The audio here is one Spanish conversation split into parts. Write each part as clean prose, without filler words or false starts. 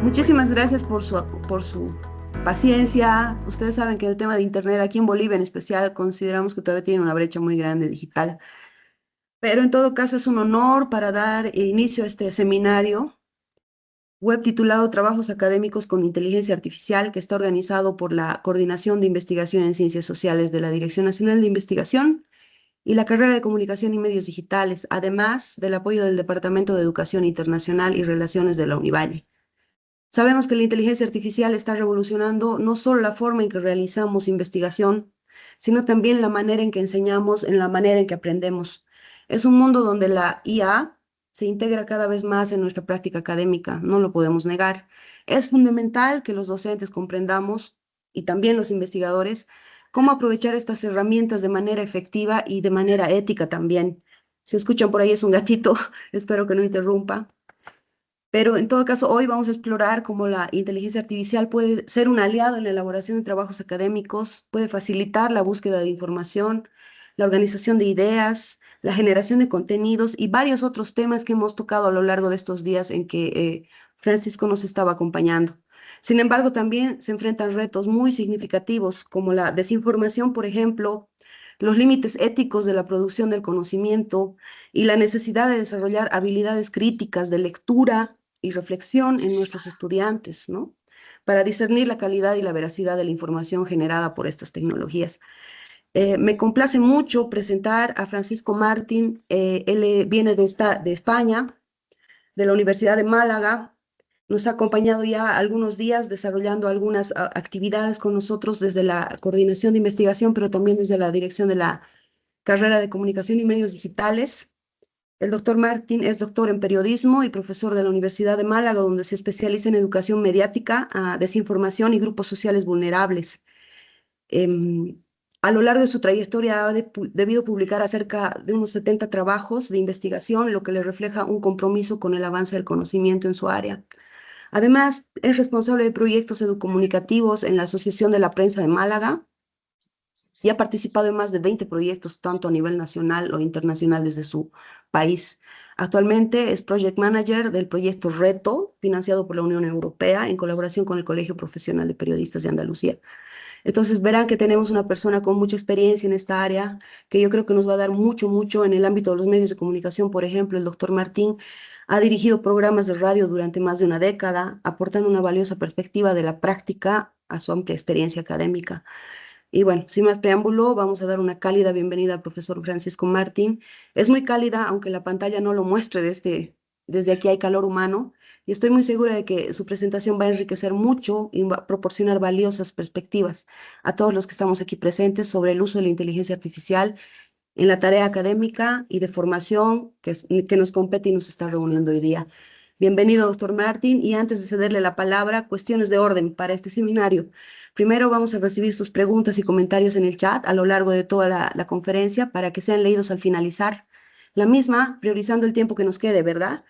Muchísimas gracias por su paciencia. Ustedes saben que el tema de Internet aquí en Bolivia en especial consideramos que todavía tiene una brecha muy grande digital. Pero en todo caso es un honor para dar inicio a este seminario web titulado Trabajos académicos con inteligencia artificial, que está organizado por la Coordinación de Investigación en Ciencias Sociales de la Dirección Nacional de Investigación y la carrera de Comunicación y Medios Digitales, además del apoyo del Departamento de Educación Internacional y Relaciones de la Univalle. Sabemos que la inteligencia artificial está revolucionando no solo la forma en que realizamos investigación, sino también la manera en que enseñamos, en la manera en que aprendemos. Es un mundo donde la IA se integra cada vez más en nuestra práctica académica, no lo podemos negar. Es fundamental que los docentes comprendamos, y también los investigadores, cómo aprovechar estas herramientas de manera efectiva y de manera ética también. Si escuchan por ahí es un gatito, espero que no interrumpa. Pero en todo caso, hoy vamos a explorar cómo la inteligencia artificial puede ser un aliado en la elaboración de trabajos académicos, puede facilitar la búsqueda de información, la organización de ideas, la generación de contenidos y varios otros temas que hemos tocado a lo largo de estos días en que Francisco nos estaba acompañando. Sin embargo, también se enfrentan retos muy significativos como la desinformación, por ejemplo, los límites éticos de la producción del conocimiento y la necesidad de desarrollar habilidades críticas de lectura y reflexión en nuestros estudiantes, ¿no? Para discernir la calidad y la veracidad de la información generada por estas tecnologías. Me complace mucho presentar a Francisco Martín. Él viene de España, de la Universidad de Málaga. Nos ha acompañado ya algunos días desarrollando algunas actividades con nosotros desde la coordinación de investigación, pero también desde la dirección de la carrera de comunicación y medios digitales. El doctor Martín es doctor en periodismo y profesor de la Universidad de Málaga, donde se especializa en educación mediática, desinformación y grupos sociales vulnerables. Em, a lo largo de su trayectoria ha debido publicar acerca de unos 70 trabajos de investigación, lo que le refleja un compromiso con el avance del conocimiento en su área. Además, es responsable de proyectos educomunicativos en la Asociación de la Prensa de Málaga y ha participado en más de 20 proyectos, tanto a nivel nacional o internacional desde su país. Actualmente es Project Manager del proyecto Reto, financiado por la Unión Europea en colaboración con el Colegio Profesional de Periodistas de Andalucía. Entonces verán que tenemos una persona con mucha experiencia en esta área, que yo creo que nos va a dar mucho en el ámbito de los medios de comunicación. Por ejemplo, el doctor Martín ha dirigido programas de radio durante más de una década, aportando una valiosa perspectiva de la práctica a su amplia experiencia académica. Y bueno, sin más preámbulo, vamos a dar una cálida bienvenida al profesor Francisco Martín. Es muy cálida, aunque la pantalla no lo muestre desde aquí hay calor humano, y estoy muy segura de que su presentación va a enriquecer mucho y va a proporcionar valiosas perspectivas a todos los que estamos aquí presentes sobre el uso de la inteligencia artificial en la tarea académica y de formación que nos compete y nos está reuniendo hoy día. Bienvenido, doctor Martín, y antes de cederle la palabra, cuestiones de orden para este seminario. Primero vamos a recibir sus preguntas y comentarios en el chat a lo largo de toda la conferencia para que sean leídos al finalizar la misma, priorizando el tiempo que nos quede, ¿verdad?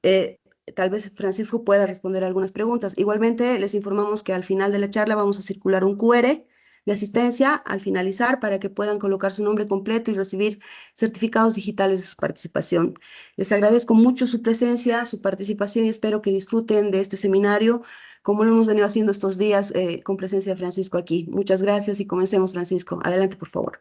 Eh, Tal vez Francisco pueda responder algunas preguntas. Igualmente, les informamos que al final de la charla vamos a circular un QR de asistencia al finalizar para que puedan colocar su nombre completo y recibir certificados digitales de su participación. Les agradezco mucho su presencia, su participación y espero que disfruten de este seminario como lo hemos venido haciendo estos días con presencia de Francisco aquí. Muchas gracias y comencemos, Francisco. Adelante, por favor.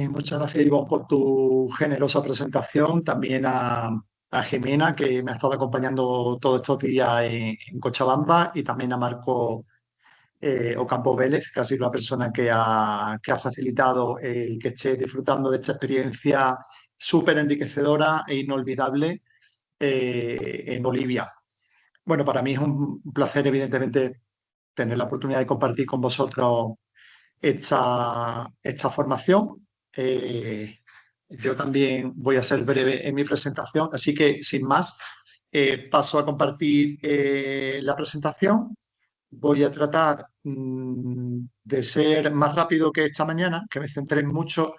Muchas gracias, Ivonne, por tu generosa presentación. También a Jimena, que me ha estado acompañando todos estos días en Cochabamba, y también a Marco Ocampo Vélez, que ha sido la persona que ha facilitado el que esté disfrutando de esta experiencia súper enriquecedora e inolvidable en Bolivia. Bueno, para mí es un placer, evidentemente, tener la oportunidad de compartir con vosotros esta formación. Yo también voy a ser breve en mi presentación, así que sin más, paso a compartir la presentación. Voy a tratar de ser más rápido que esta mañana, que me centré mucho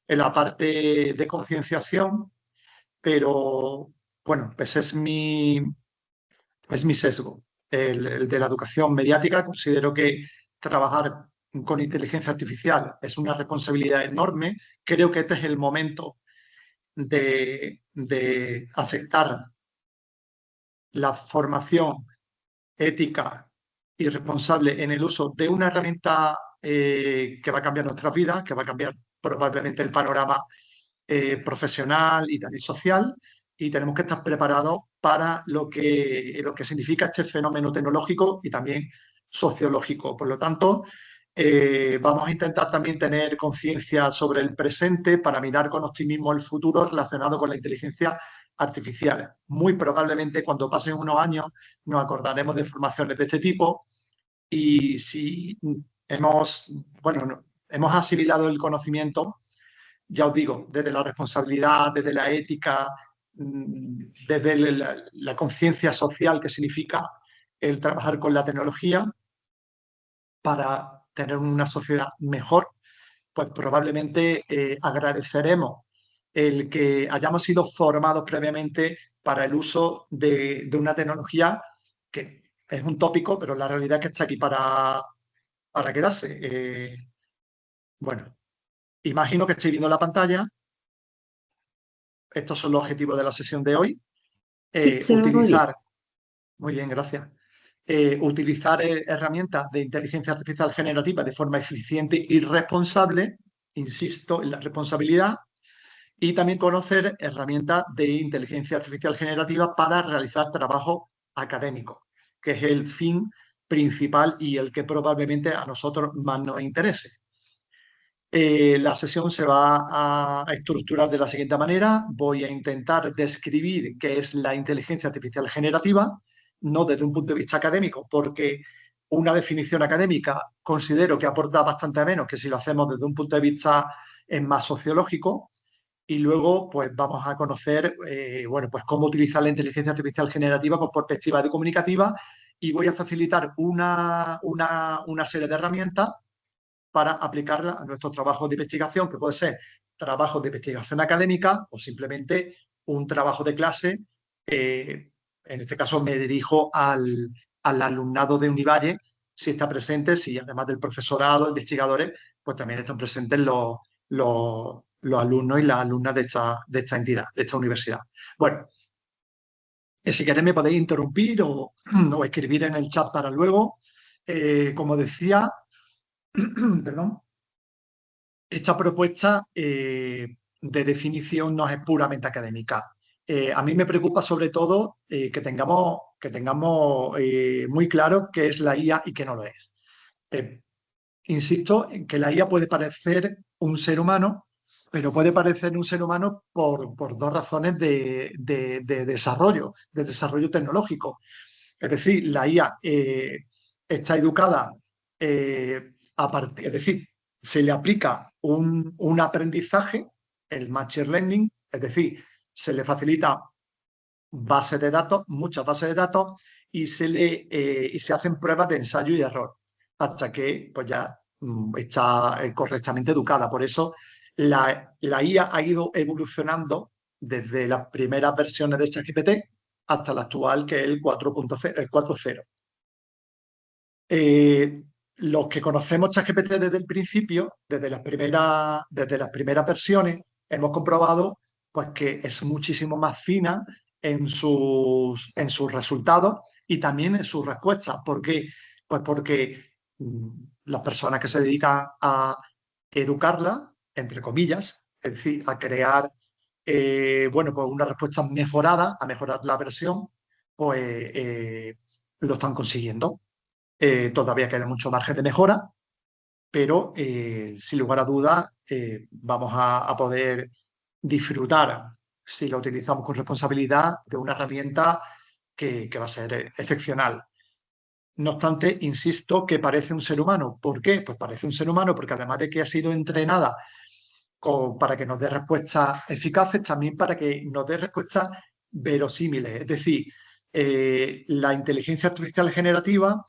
en la parte de concienciación, pero bueno, pues es mi sesgo, el de la educación mediática. Considero que trabajar con inteligencia artificial es una responsabilidad enorme. Creo que este es el momento de aceptar la formación ética y responsable en el uso de una herramienta que va a cambiar nuestras vidas, que va a cambiar probablemente el panorama profesional y también social, y tenemos que estar preparados para lo que significa este fenómeno tecnológico y también sociológico. Por lo tanto, vamos a intentar también tener conciencia sobre el presente para mirar con optimismo el futuro relacionado con la inteligencia artificial. Muy probablemente cuando pasen unos años nos acordaremos de formaciones de este tipo y si hemos, bueno, hemos asimilado el conocimiento, ya os digo, desde la responsabilidad, desde la ética, desde la conciencia social que significa el trabajar con la tecnología para tener una sociedad mejor, pues probablemente agradeceremos el que hayamos sido formados previamente para el uso de una tecnología que es un tópico, pero la realidad es que está aquí para quedarse. Bueno, imagino que estéis viendo la pantalla. Estos son los objetivos de la sesión de hoy. Sí, se ve muy bien. Utilizar, muy bien, gracias. Utilizar herramientas de inteligencia artificial generativa de forma eficiente y responsable, insisto en la responsabilidad, y también conocer herramientas de inteligencia artificial generativa para realizar trabajo académico, que es el fin principal y el que probablemente a nosotros más nos interese. La sesión se va a estructurar de la siguiente manera. Voy a intentar describir qué es la inteligencia artificial generativa, no desde un punto de vista académico, porque una definición académica considero que aporta bastante menos que si lo hacemos desde un punto de vista más sociológico. Y luego, pues vamos a conocer, bueno, pues cómo utilizar la inteligencia artificial generativa con perspectiva de comunicativa y voy a facilitar una serie de herramientas para aplicarla a nuestros trabajos de investigación, que puede ser trabajos de investigación académica o simplemente un trabajo de clase. En este caso me dirijo al alumnado de Univalle, si está presente, si además del profesorado, investigadores, pues también están presentes los alumnos y las alumnas de esta entidad, de esta universidad. Bueno, si queréis me podéis interrumpir o escribir en el chat para luego. Como decía, perdón, esta propuesta de definición no es puramente académica. A mí me preocupa sobre todo que tengamos muy claro qué es la IA y qué no lo es. Eh, Insisto en que la IA puede parecer un ser humano, pero puede parecer un ser humano por dos razones de desarrollo tecnológico. Es decir, la IA está educada es decir, se le aplica un aprendizaje, el machine learning, es decir, se le facilita bases de datos, muchas bases de datos, y se hacen pruebas de ensayo y error hasta que pues ya está correctamente educada. Por eso la IA ha ido evolucionando desde las primeras versiones de ChatGPT hasta la actual, que es el 4.0, el 4.0. Los que conocemos ChatGPT desde el principio, desde las primeras versiones, hemos comprobado pues, que es muchísimo más fina en sus resultados y también en sus respuestas. ¿Por qué? Pues porque las personas que se dedican a educarla, entre comillas, es decir, a crear bueno, pues una respuesta mejorada, a mejorar la versión, pues lo están consiguiendo. Todavía queda mucho margen de mejora, pero sin lugar a dudas vamos a poder disfrutar, si lo utilizamos con responsabilidad, de una herramienta que va a ser excepcional. No obstante, insisto que parece un ser humano. ¿Por qué? Pues parece un ser humano porque además de que ha sido entrenada para que nos dé respuestas eficaces, también para que nos dé respuestas verosímiles. Es decir, la inteligencia artificial generativa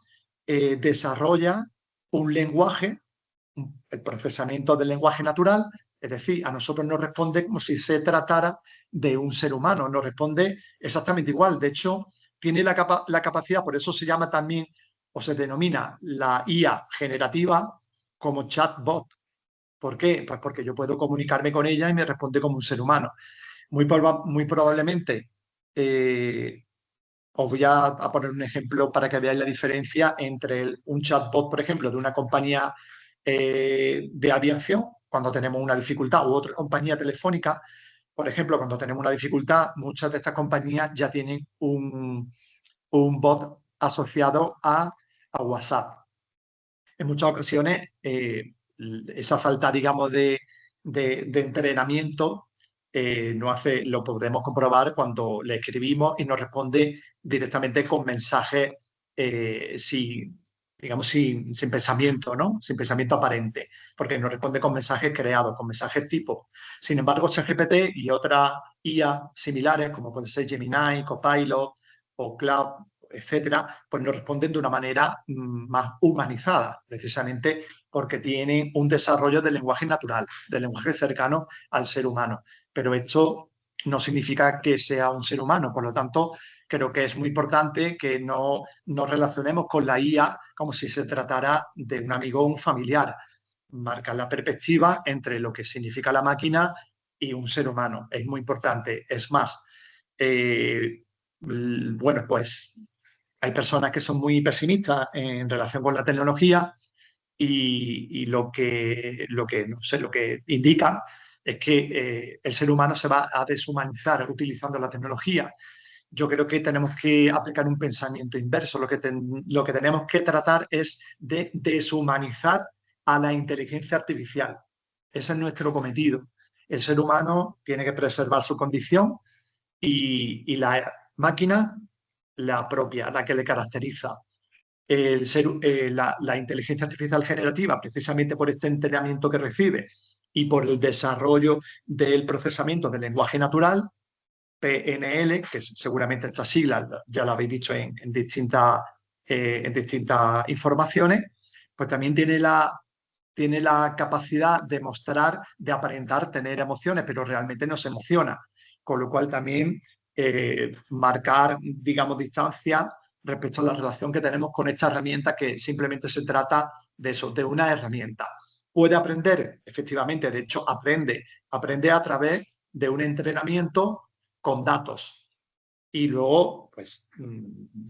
desarrolla un lenguaje, el procesamiento del lenguaje natural, es decir, a nosotros nos responde como si se tratara de un ser humano, nos responde exactamente igual. De hecho, tiene la capacidad, por eso se llama también o se denomina la IA generativa como chatbot. ¿Por qué? Pues porque yo puedo comunicarme con ella y me responde como un ser humano. Muy probablemente Os voy a poner un ejemplo para que veáis la diferencia entre un chatbot, por ejemplo, de una compañía de aviación, cuando tenemos una dificultad, u otra compañía telefónica. Por ejemplo, cuando tenemos una dificultad, muchas de estas compañías ya tienen un bot asociado a WhatsApp. En muchas ocasiones, esa falta, digamos, de entrenamiento lo podemos comprobar cuando le escribimos y nos responde directamente con mensajes digamos, sin pensamiento, ¿no? Sin pensamiento aparente, porque nos responde con mensajes creados, con mensajes tipo. Sin embargo, ChatGPT y otras IA similares, como puede ser Gemini, Copilot o Cloud, etcétera, pues nos responden de una manera más humanizada, precisamente porque tienen un desarrollo del lenguaje natural, del lenguaje cercano al ser humano. Pero esto no significa que sea un ser humano, por lo tanto, creo que es muy importante que no nos relacionemos con la IA como si se tratara de un amigo o un familiar. Marcar la perspectiva entre lo que significa la máquina y un ser humano. Es muy importante. Es más, bueno, pues hay personas que son muy pesimistas en relación con la tecnología y no sé, lo que indican es que el ser humano se va a deshumanizar utilizando la tecnología. Yo creo que tenemos que aplicar un pensamiento inverso. Lo que tenemos que tratar es de deshumanizar a la inteligencia artificial. Ese es nuestro cometido. El ser humano tiene que preservar su condición y la máquina la propia, la que le caracteriza. La inteligencia artificial generativa, precisamente por este entrenamiento que recibe y por el desarrollo del procesamiento del lenguaje natural, PNL, que seguramente estas siglas ya lo habéis dicho en distintas informaciones, pues también tiene la capacidad de mostrar, de aparentar tener emociones, pero realmente no se emociona. Con lo cual también marcar, digamos, distancia respecto a la relación que tenemos con esta herramienta, que simplemente se trata de eso, de una herramienta. Puede aprender, efectivamente, de hecho aprende a través de un entrenamiento con datos y luego pues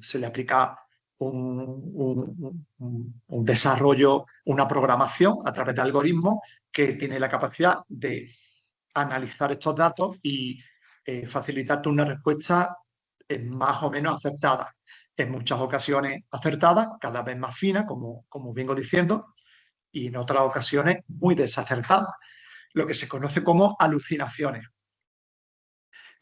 se le aplica un desarrollo, una programación a través de algoritmos que tiene la capacidad de analizar estos datos y facilitarte una respuesta más o menos acertada. En muchas ocasiones acertada, cada vez más fina, como vengo diciendo, y en otras ocasiones muy desacertada, lo que se conoce como alucinaciones.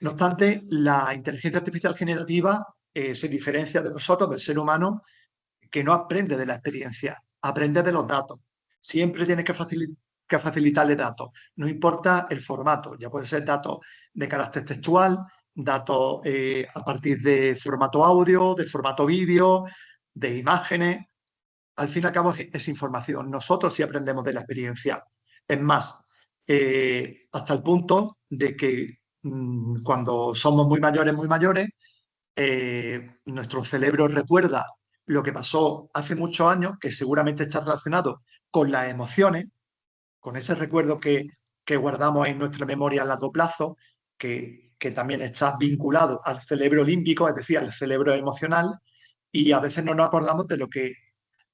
No obstante, la inteligencia artificial generativa se diferencia de nosotros, del ser humano, que no aprende de la experiencia, aprende de los datos. Siempre tienes que facilitarle datos. No importa el formato, ya puede ser datos de carácter textual, datos a partir de formato audio, de formato vídeo, de imágenes. Al fin y al cabo es información. Nosotros sí aprendemos de la experiencia. Es más, hasta el punto de que cuando somos muy mayores, nuestro cerebro recuerda lo que pasó hace muchos años, que seguramente está relacionado con las emociones, con ese recuerdo que guardamos en nuestra memoria a largo plazo, que también está vinculado al cerebro límbico, es decir, al cerebro emocional, y a veces no nos acordamos de lo que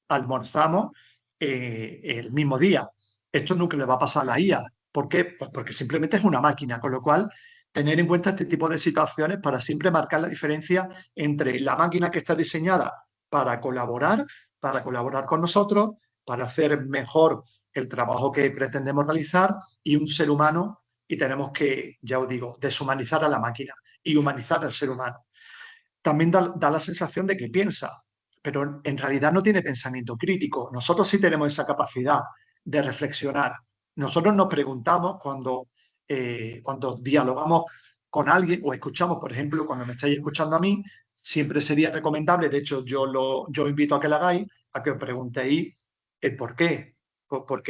almorzamos el mismo día. Esto nunca le va a pasar a la IA. ¿Por qué? Pues porque simplemente es una máquina, con lo cual tener en cuenta este tipo de situaciones para siempre marcar la diferencia entre la máquina que está diseñada para colaborar con nosotros, para hacer mejor el trabajo que pretendemos realizar, y un ser humano, y tenemos que, ya os digo, deshumanizar a la máquina y humanizar al ser humano. También da la sensación de que piensa, pero en realidad no tiene pensamiento crítico. Nosotros sí tenemos esa capacidad de reflexionar. Nosotros nos preguntamos cuando dialogamos con alguien o escuchamos, por ejemplo, cuando me estáis escuchando a mí, siempre sería recomendable, de hecho yo invito a que lo hagáis, a que os preguntéis el por qué, por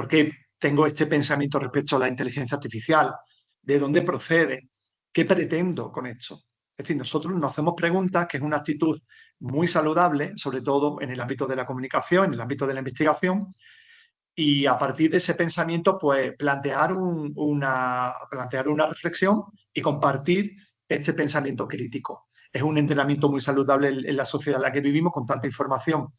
qué tengo este pensamiento respecto a la inteligencia artificial, de dónde procede, qué pretendo con esto. Es decir, nosotros nos hacemos preguntas, que es una actitud muy saludable, sobre todo en el ámbito de la comunicación, en el ámbito de la investigación, y a partir de ese pensamiento, pues plantear una reflexión y compartir este pensamiento crítico. es un entrenamiento muy saludable en la sociedad en la que vivimos, con tanta información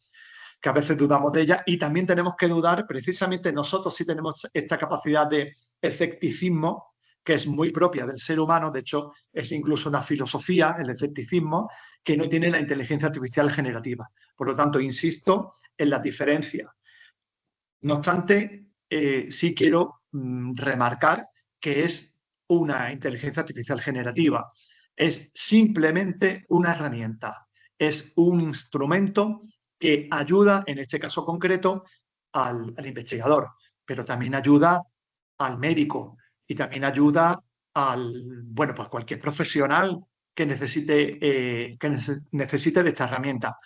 que a veces dudamos de ella, y también tenemos que dudar, precisamente nosotros sí tenemos esta capacidad de escepticismo, que es muy propia del ser humano. De hecho, es incluso una filosofía, el escepticismo, que no tiene la inteligencia artificial generativa. Por lo tanto, insisto en las diferencias. No obstante, sí quiero remarcar que es una inteligencia artificial generativa. Es simplemente una herramienta, es un instrumento que ayuda, en este caso concreto, al investigador, pero también ayuda al médico y también ayuda bueno, pues cualquier profesional que necesite de esta herramienta,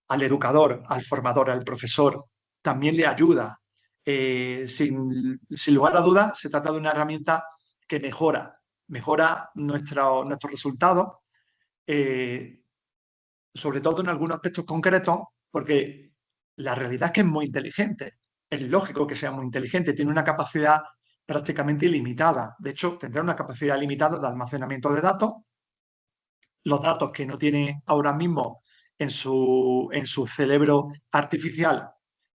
al educador, al formador, al profesor, también le ayuda. Sin lugar a dudas, se trata de una herramienta que mejora nuestros resultados, eh, sobre todo en algunos aspectos concretos, porque la realidad es que es muy inteligente. Es lógico que sea muy inteligente, tiene una capacidad prácticamente ilimitada. De hecho, tendrá una capacidad limitada de almacenamiento de datos. Los datos que no tiene ahora mismo en su cerebro artificial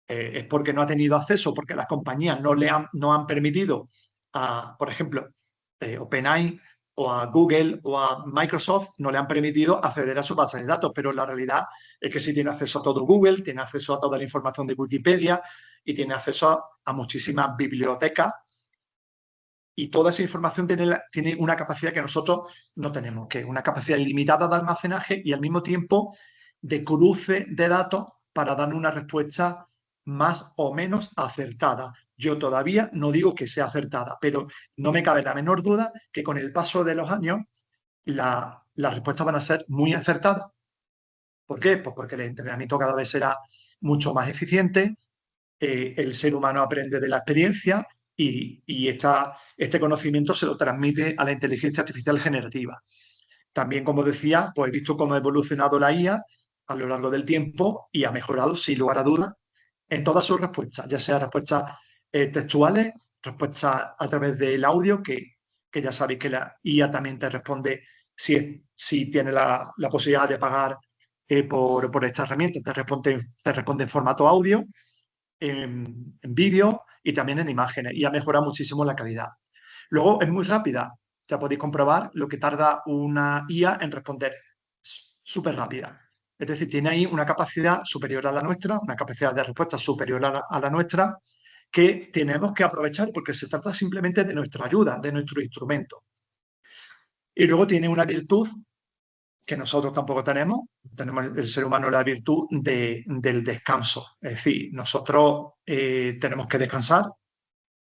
es porque no ha tenido acceso, porque las compañías no han permitido por ejemplo, OpenAI o a Google o a Microsoft no le han permitido acceder a su base de datos, pero la realidad es que sí tiene acceso a todo Google, tiene acceso a toda la información de Wikipedia y tiene acceso a muchísimas bibliotecas, y toda esa información tiene una capacidad que nosotros no tenemos, que es una capacidad ilimitada de almacenaje y al mismo tiempo de cruce de datos para dar una respuesta más o menos acertada. Yo todavía no digo que sea acertada, pero no me cabe la menor duda que con el paso de los años las respuestas van a ser muy acertadas. ¿Por qué? Pues porque el entrenamiento cada vez será mucho más eficiente, el ser humano aprende de la experiencia y este conocimiento se lo transmite a la inteligencia artificial generativa. También, como decía, pues he visto cómo ha evolucionado la IA a lo largo del tiempo y ha mejorado, sin lugar a dudas, en todas sus respuestas, ya sea respuestas textuales, respuestas a través del audio, que ya sabéis que la IA también te responde si tiene la posibilidad de pagar por esta herramienta, te responde en formato audio, en vídeo y también en imágenes, y ha mejorado muchísimo la calidad. Luego es muy rápida, ya podéis comprobar lo que tarda una IA en responder, súper rápida. Es decir, tiene ahí una capacidad superior a la nuestra, una capacidad de respuesta superior a la nuestra, que tenemos que aprovechar porque se trata simplemente de nuestra ayuda, de nuestro instrumento. Y luego tiene una virtud que nosotros tampoco tenemos el ser humano la virtud del descanso. Es decir, nosotros tenemos que descansar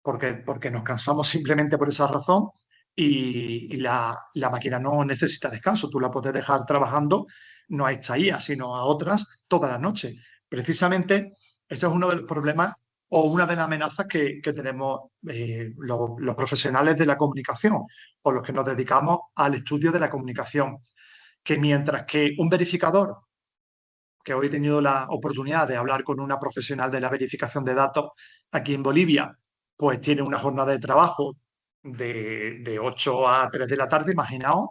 porque nos cansamos simplemente por esa razón, y la máquina no necesita descanso. Tú la puedes dejar trabajando no a esta IA, sino a otras todas las noches. Precisamente ese es uno de los problemas o una de las amenazas que tenemos los profesionales de la comunicación o los que nos dedicamos al estudio de la comunicación, que mientras que un verificador, que hoy he tenido la oportunidad de hablar con una profesional de la verificación de datos aquí en Bolivia, pues tiene una jornada de trabajo de 8 a 3 de la tarde, imaginaos,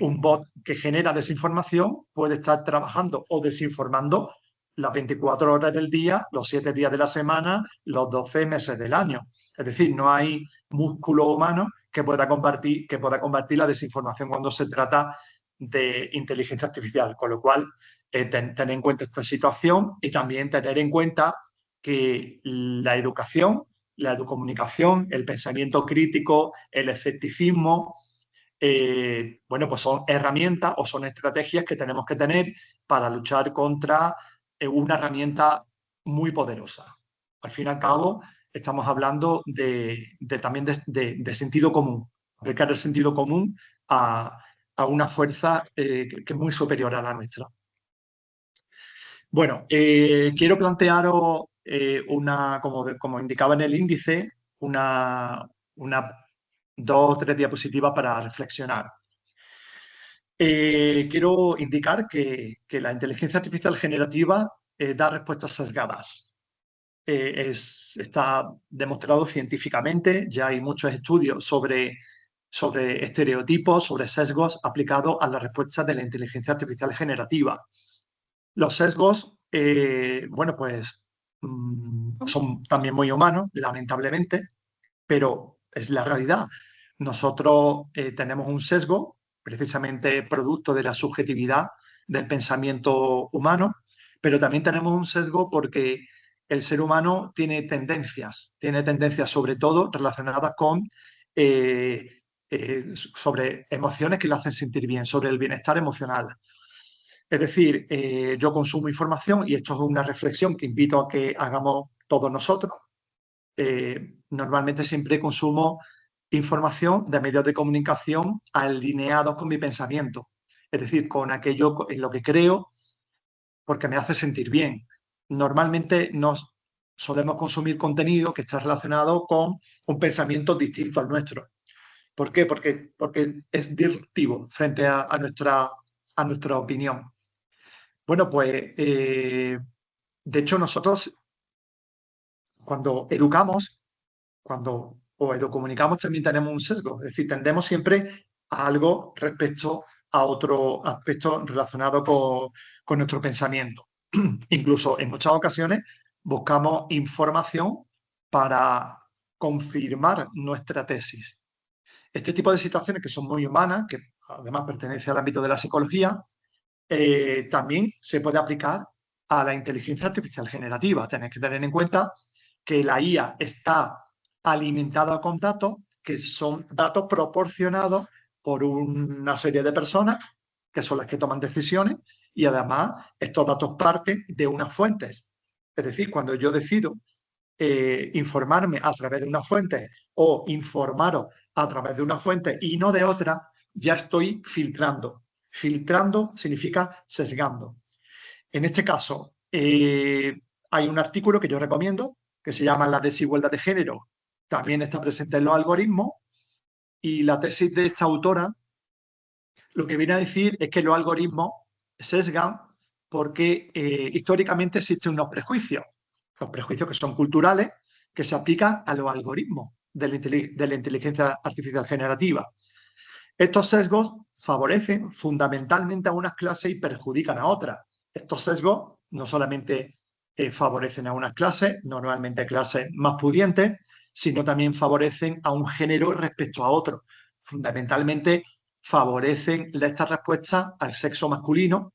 un bot que genera desinformación puede estar trabajando o desinformando las 24 horas del día, los 7 días de la semana, los 12 meses del año. Es decir, no hay músculo humano que pueda combatir la desinformación cuando se trata de inteligencia artificial. Con lo cual, tener en cuenta esta situación y también tener en cuenta que la educación, la educomunicación, el pensamiento crítico, el escepticismo, bueno, pues son herramientas o son estrategias que tenemos que tener para luchar contra una herramienta muy poderosa. Al fin y al cabo, estamos hablando también de sentido común, aplicar el sentido común a una fuerza que es muy superior a la nuestra. Bueno, quiero plantearos como indicaba en el índice, una 2 o 3 diapositivas para reflexionar. Quiero indicar que la inteligencia artificial generativa da respuestas sesgadas. Está demostrado científicamente, ya hay muchos estudios sobre estereotipos, sobre sesgos aplicados a la respuesta de la inteligencia artificial generativa. Los sesgos, bueno, pues son también muy humanos, lamentablemente, pero es la realidad. Nosotros tenemos un sesgo, precisamente producto de la subjetividad del pensamiento humano, pero también tenemos un sesgo porque el ser humano tiene tendencias sobre todo relacionadas con sobre emociones que le hacen sentir bien, sobre el bienestar emocional. Es decir, yo consumo información y esto es una reflexión que invito a que hagamos todos nosotros. Normalmente siempre consumo información de medios de comunicación alineados con mi pensamiento, es decir, con aquello en lo que creo, porque me hace sentir bien. Normalmente nos solemos consumir contenido que está relacionado con un pensamiento distinto al nuestro. ¿Por qué? Porque es disruptivo frente a nuestra opinión. Bueno, pues de hecho nosotros cuando educamos, cuando o educomunicamos también tenemos un sesgo, es decir, tendemos siempre a algo respecto a otro aspecto relacionado con nuestro pensamiento. Incluso en muchas ocasiones buscamos información para confirmar nuestra tesis. Este tipo de situaciones que son muy humanas, que además pertenece al ámbito de la psicología, también se puede aplicar a la inteligencia artificial generativa. Tenéis que tener en cuenta que la IA está alimentada con datos que son datos proporcionados por una serie de personas que son las que toman decisiones y además estos datos parten de unas fuentes. Es decir, cuando yo decido informarme a través de una fuente o informaros a través de una fuente y no de otra, ya estoy filtrando. Filtrando significa sesgando. En este caso, hay un artículo que yo recomiendo que se llama La desigualdad de género. También está presente en los algoritmos y la tesis de esta autora lo que viene a decir es que los algoritmos sesgan porque históricamente existen unos prejuicios, los prejuicios que son culturales, que se aplican a los algoritmos de la inteligencia artificial generativa. Estos sesgos favorecen fundamentalmente a unas clases y perjudican a otras. Estos sesgos no solamente favorecen a unas clases, normalmente clases más pudientes, sino también favorecen a un género respecto a otro. Fundamentalmente favorecen esta respuesta al sexo masculino,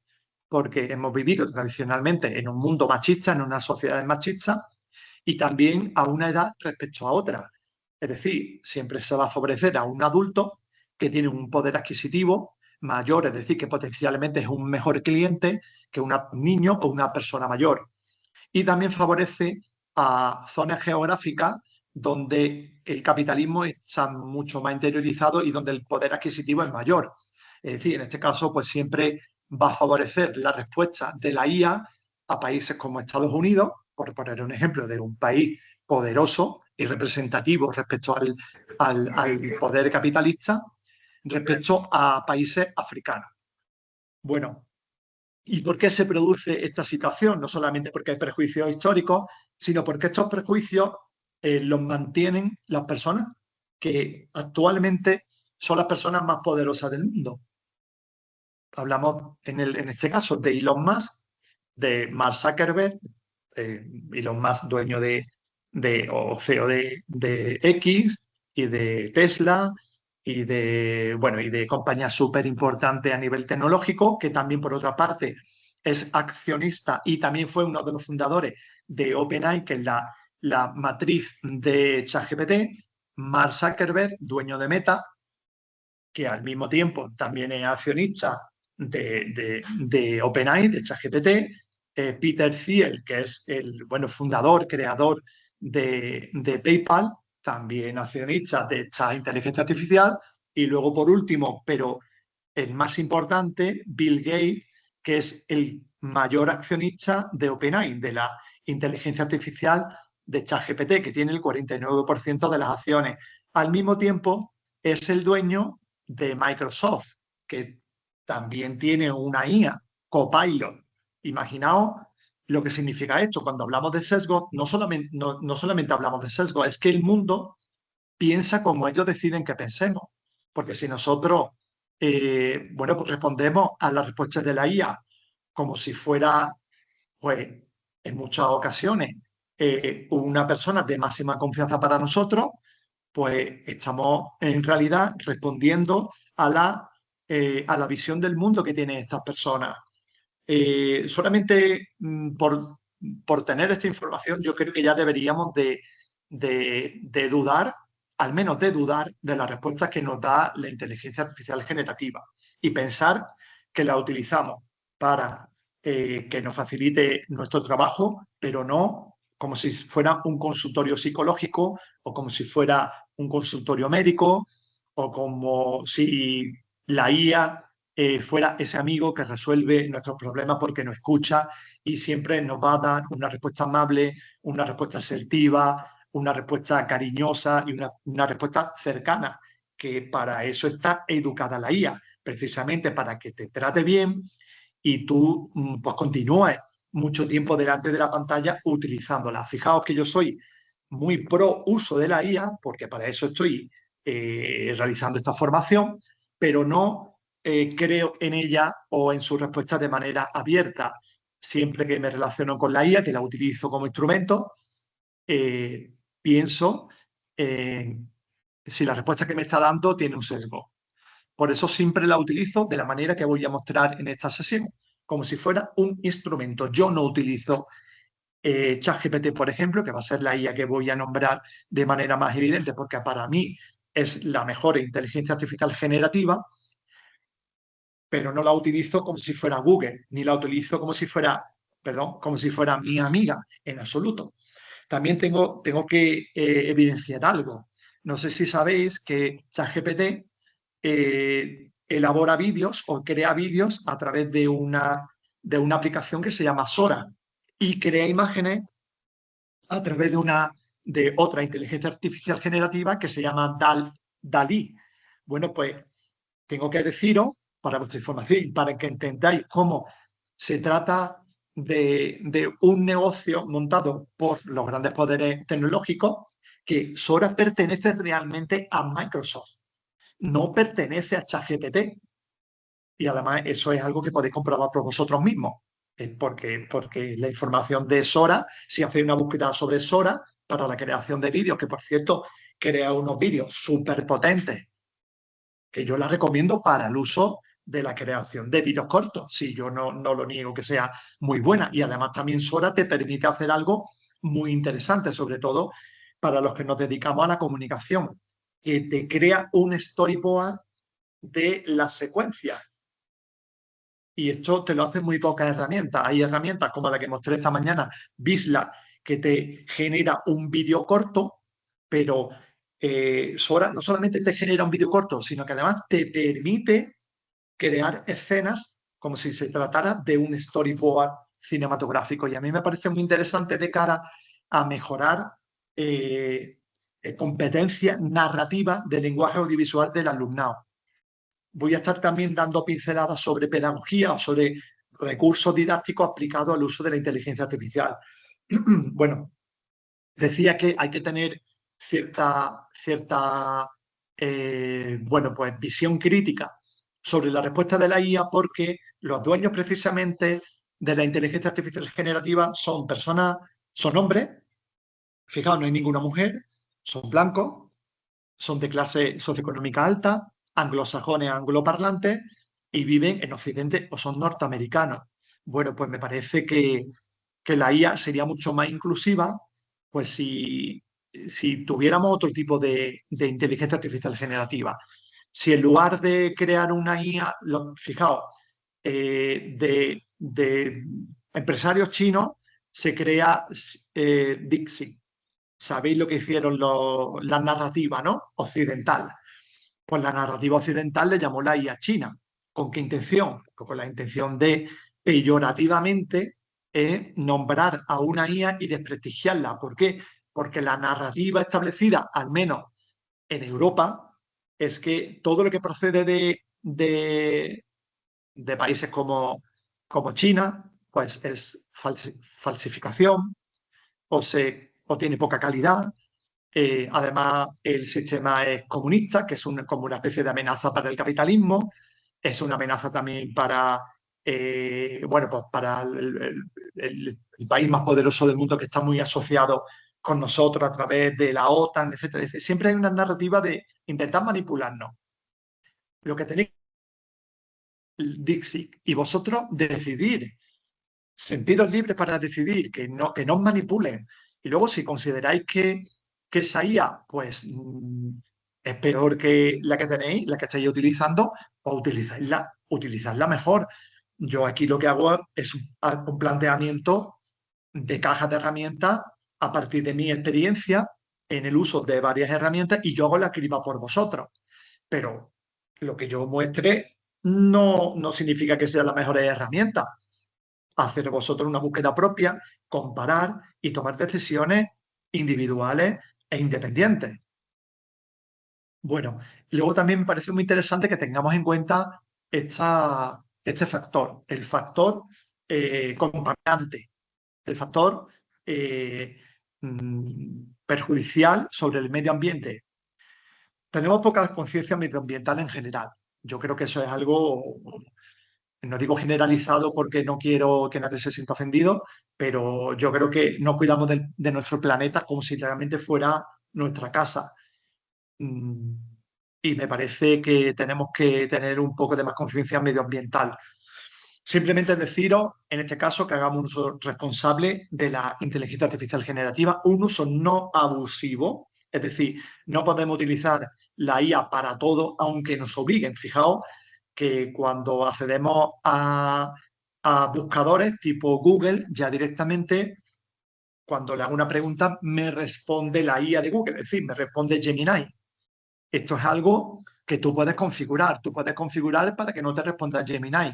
porque hemos vivido tradicionalmente en un mundo machista, en una sociedad machista, y también a una edad respecto a otra. Es decir, siempre se va a favorecer a un adulto que tiene un poder adquisitivo mayor, es decir, que potencialmente es un mejor cliente que un niño o una persona mayor. Y también favorece a zonas geográficas donde el capitalismo está mucho más interiorizado y donde el poder adquisitivo es mayor. Es decir, en este caso, pues siempre va a favorecer la respuesta de la IA a países como Estados Unidos, por poner un ejemplo de un país poderoso y representativo respecto al poder capitalista, respecto a países africanos. Bueno, ¿y por qué se produce esta situación? No solamente porque hay prejuicios históricos, sino porque estos prejuicios los mantienen las personas que actualmente son las personas más poderosas del mundo. Hablamos en este caso de Elon Musk, de Mark Zuckerberg, Elon Musk dueño o CEO de X y de Tesla y de compañías súper importantes a nivel tecnológico, que también por otra parte es accionista y también fue uno de los fundadores de OpenAI, que es la matriz de ChatGPT. Mark Zuckerberg, dueño de Meta, que al mismo tiempo también es accionista de OpenAI, de ChatGPT, Peter Thiel, que es el fundador, creador de PayPal, también accionista de esta inteligencia artificial, y luego por último, pero el más importante, Bill Gates, que es el mayor accionista de OpenAI, de la inteligencia artificial de ChatGPT, que tiene el 49% de las acciones. Al mismo tiempo, es el dueño de Microsoft, que también tiene una IA, Copilot. Imaginaos lo que significa esto. Cuando hablamos de sesgo, no solamente hablamos de sesgo, es que el mundo piensa como ellos deciden que pensemos. Porque si nosotros, bueno, pues respondemos a las respuestas de la IA como si fuera, pues, en muchas ocasiones, una persona de máxima confianza para nosotros, pues estamos en realidad respondiendo a la visión del mundo que tienen estas personas. Solamente por tener esta información, yo creo que ya deberíamos de dudar, al menos de dudar, de las respuestas que nos da la inteligencia artificial generativa y pensar que la utilizamos para que nos facilite nuestro trabajo, pero no como si fuera un consultorio psicológico o como si fuera un consultorio médico o como si la IA fuera ese amigo que resuelve nuestros problemas porque nos escucha y siempre nos va a dar una respuesta amable, una respuesta asertiva, una respuesta cariñosa y una respuesta cercana, que para eso está educada la IA, precisamente para que te trate bien y tú pues continúes mucho tiempo delante de la pantalla utilizándola. Fijaos que yo soy muy pro uso de la IA, porque para eso estoy realizando esta formación, pero no creo en ella o en su respuesta de manera abierta. Siempre que me relaciono con la IA, que la utilizo como instrumento, pienso si la respuesta que me está dando tiene un sesgo. Por eso siempre la utilizo de la manera que voy a mostrar en esta sesión, como si fuera un instrumento. Yo no utilizo ChatGPT, por ejemplo, que va a ser la IA que voy a nombrar de manera más evidente, porque para mí es la mejor inteligencia artificial generativa, pero no la utilizo como si fuera Google, ni la utilizo como si fuera, perdón, como si fuera mi amiga, en absoluto. También tengo que evidenciar algo. No sé si sabéis que ChatGPT elabora vídeos o crea vídeos a través de una aplicación que se llama Sora y crea imágenes a través de otra inteligencia artificial generativa que se llama DALI. Bueno, pues tengo que deciros, para vuestra información y para que entendáis cómo se trata de un negocio montado por los grandes poderes tecnológicos, que Sora pertenece realmente a Microsoft, no pertenece a ChatGPT. Y además eso es algo que podéis comprobar por vosotros mismos, porque la información de Sora, si hacéis una búsqueda sobre Sora para la creación de vídeos, que por cierto crea unos vídeos súper potentes, que yo la recomiendo para el uso de la creación de vídeos cortos. Sí, yo no lo niego que sea muy buena. Y además también Sora te permite hacer algo muy interesante, sobre todo para los que nos dedicamos a la comunicación, que te crea un storyboard de las secuencias. Y esto te lo hacen muy pocas herramientas. Hay herramientas como la que mostré esta mañana, Visla, que te genera un vídeo corto, pero Sora no solamente te genera un vídeo corto, sino que además te permite crear escenas como si se tratara de un storyboard cinematográfico. Y a mí me parece muy interesante de cara a mejorar competencia narrativa del lenguaje audiovisual del alumnado. Voy a estar también dando pinceladas sobre pedagogía o sobre recursos didácticos aplicados al uso de la inteligencia artificial. Bueno, decía que hay que tener cierta bueno, pues visión crítica sobre la respuesta de la IA, porque los dueños precisamente de la inteligencia artificial generativa son personas, son hombres, fijaos, no hay ninguna mujer, son blancos, son de clase socioeconómica alta, anglosajones, angloparlantes, y viven en Occidente o son norteamericanos. Bueno, pues me parece que la IA sería mucho más inclusiva, pues si tuviéramos otro tipo de inteligencia artificial generativa. Si en lugar de crear una IA, fijaos, de empresarios chinos se crea Dixie. ¿Sabéis lo que hicieron la narrativa, ¿no? Occidental. Pues la narrativa occidental le llamó la IA china. ¿Con qué intención? Pues con la intención de peyorativamente nombrar a una IA y desprestigiarla. ¿Por qué? Porque la narrativa establecida, al menos en Europa, es que todo lo que procede de países como China, pues es falsificación o tiene poca calidad Además, el sistema es comunista, que es como una especie de amenaza para el capitalismo, es una amenaza también para, bueno, pues para el país más poderoso del mundo que está muy asociado con nosotros a través de la OTAN, etcétera. Siempre hay una narrativa de intentar manipularnos. Lo que tenéis, Dixit, y vosotros decidir, sentiros libres para decidir, que no os manipulen. Y luego, si consideráis que esa IA pues, es peor que la que tenéis, la que estáis utilizando, pues utilizadla mejor. Yo aquí lo que hago es un planteamiento de cajas de herramientas a partir de mi experiencia en el uso de varias herramientas y yo hago la criba por vosotros. Pero lo que yo muestre no significa que sea la mejor herramienta. Hacer vosotros una búsqueda propia, comparar y tomar decisiones individuales e independientes. Bueno, y luego también me parece muy interesante que tengamos en cuenta este factor, el factor contaminante, el factor perjudicial sobre el medio ambiente. Tenemos poca conciencia medioambiental en general. Yo creo que eso es algo, no digo generalizado porque no quiero que nadie se sienta ofendido, pero yo creo que no cuidamos de nuestro planeta como si realmente fuera nuestra casa. Mm, Y me parece que tenemos que tener un poco de más conciencia medioambiental. Simplemente deciros, en este caso, que hagamos un uso responsable de la inteligencia artificial generativa, un uso no abusivo, es decir, no podemos utilizar la IA para todo, aunque nos obliguen. Fijaos que cuando accedemos a buscadores tipo Google, ya directamente, cuando le hago una pregunta, me responde la IA de Google, es decir, me responde Gemini. Esto es algo que tú puedes configurar. Tú puedes configurar para que no te responda Gemini,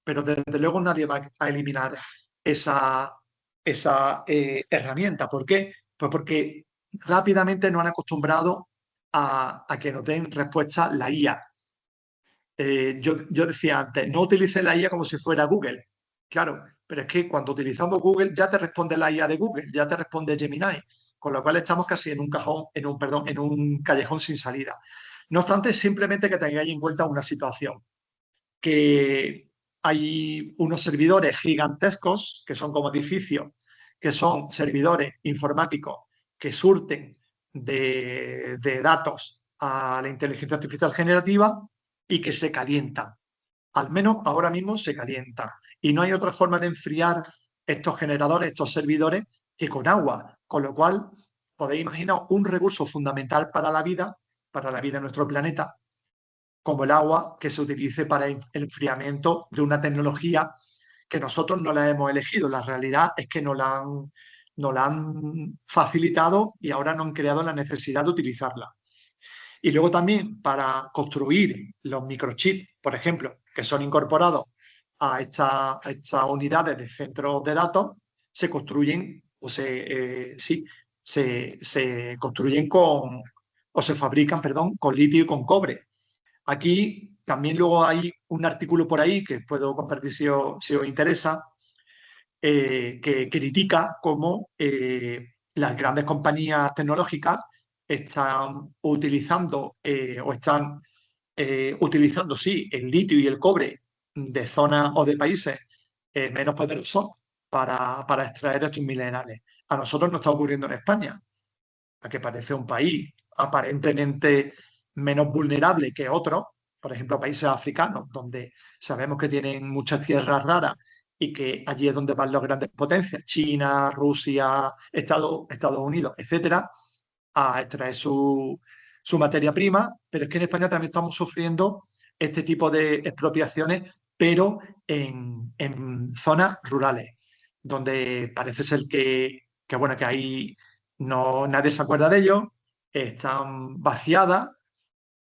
pero desde luego nadie va a eliminar esa herramienta. ¿Por qué? Pues porque rápidamente nos han acostumbrado a que nos den respuesta la IA. Yo decía antes, no utilices la IA como si fuera Google. Claro, pero es que cuando utilizamos Google ya te responde la IA de Google, ya te responde Gemini, con lo cual estamos casi en un cajón, perdón, en un callejón sin salida. No obstante, simplemente que tengáis en cuenta una situación, que hay unos servidores gigantescos, que son como edificios, que son servidores informáticos que surten de datos a la inteligencia artificial generativa y que se calientan. Al menos ahora mismo se calientan. Y no hay otra forma de enfriar estos generadores, estos servidores, que con agua. Con lo cual, podéis imaginar un recurso fundamental para la vida en nuestro planeta, como el agua, que se utilice para el enfriamiento de una tecnología que nosotros no la hemos elegido. La realidad es que nos la han facilitado y ahora no han creado la necesidad de utilizarla. Y luego también para construir los microchips, por ejemplo, que son incorporados a estas unidades de centros de datos, se construyen se construyen o se fabrican, perdón, con litio y con cobre. Aquí también luego hay un artículo por ahí que puedo compartir si os interesa, que critica cómo las grandes compañías tecnológicas están utilizando utilizando, sí, el litio y el cobre de zonas o de países menos poderosos para extraer estos minerales. A nosotros nos está ocurriendo en España, a que parece un país aparentemente menos vulnerable que otros, por ejemplo, países africanos, donde sabemos que tienen muchas tierras raras y que allí es donde van las grandes potencias, China, Rusia, Estados Unidos, etcétera, a extraer su materia prima, pero es que en España también estamos sufriendo este tipo de expropiaciones, pero en zonas rurales, donde parece ser bueno, que ahí nadie se acuerda de ellos, están vaciadas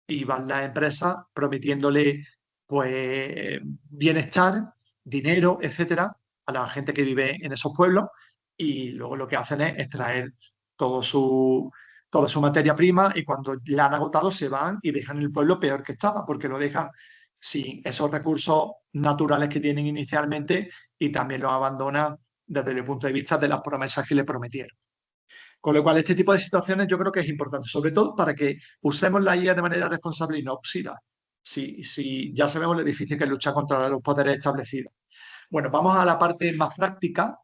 y van las empresas prometiéndole pues bienestar, dinero, etcétera, a la gente que vive en esos pueblos y luego lo que hacen es extraer todo su, toda su materia prima y cuando la han agotado se van y dejan el pueblo peor que estaba porque lo dejan sin esos recursos naturales que tienen inicialmente y también los abandonan desde el punto de vista de las promesas que le prometieron. Con lo cual, este tipo de situaciones yo creo que es importante, sobre todo para que usemos la IA de manera responsable y no obsesiva. Si ya sabemos lo difícil que es luchar contra los poderes establecidos. Bueno, vamos a la parte más práctica.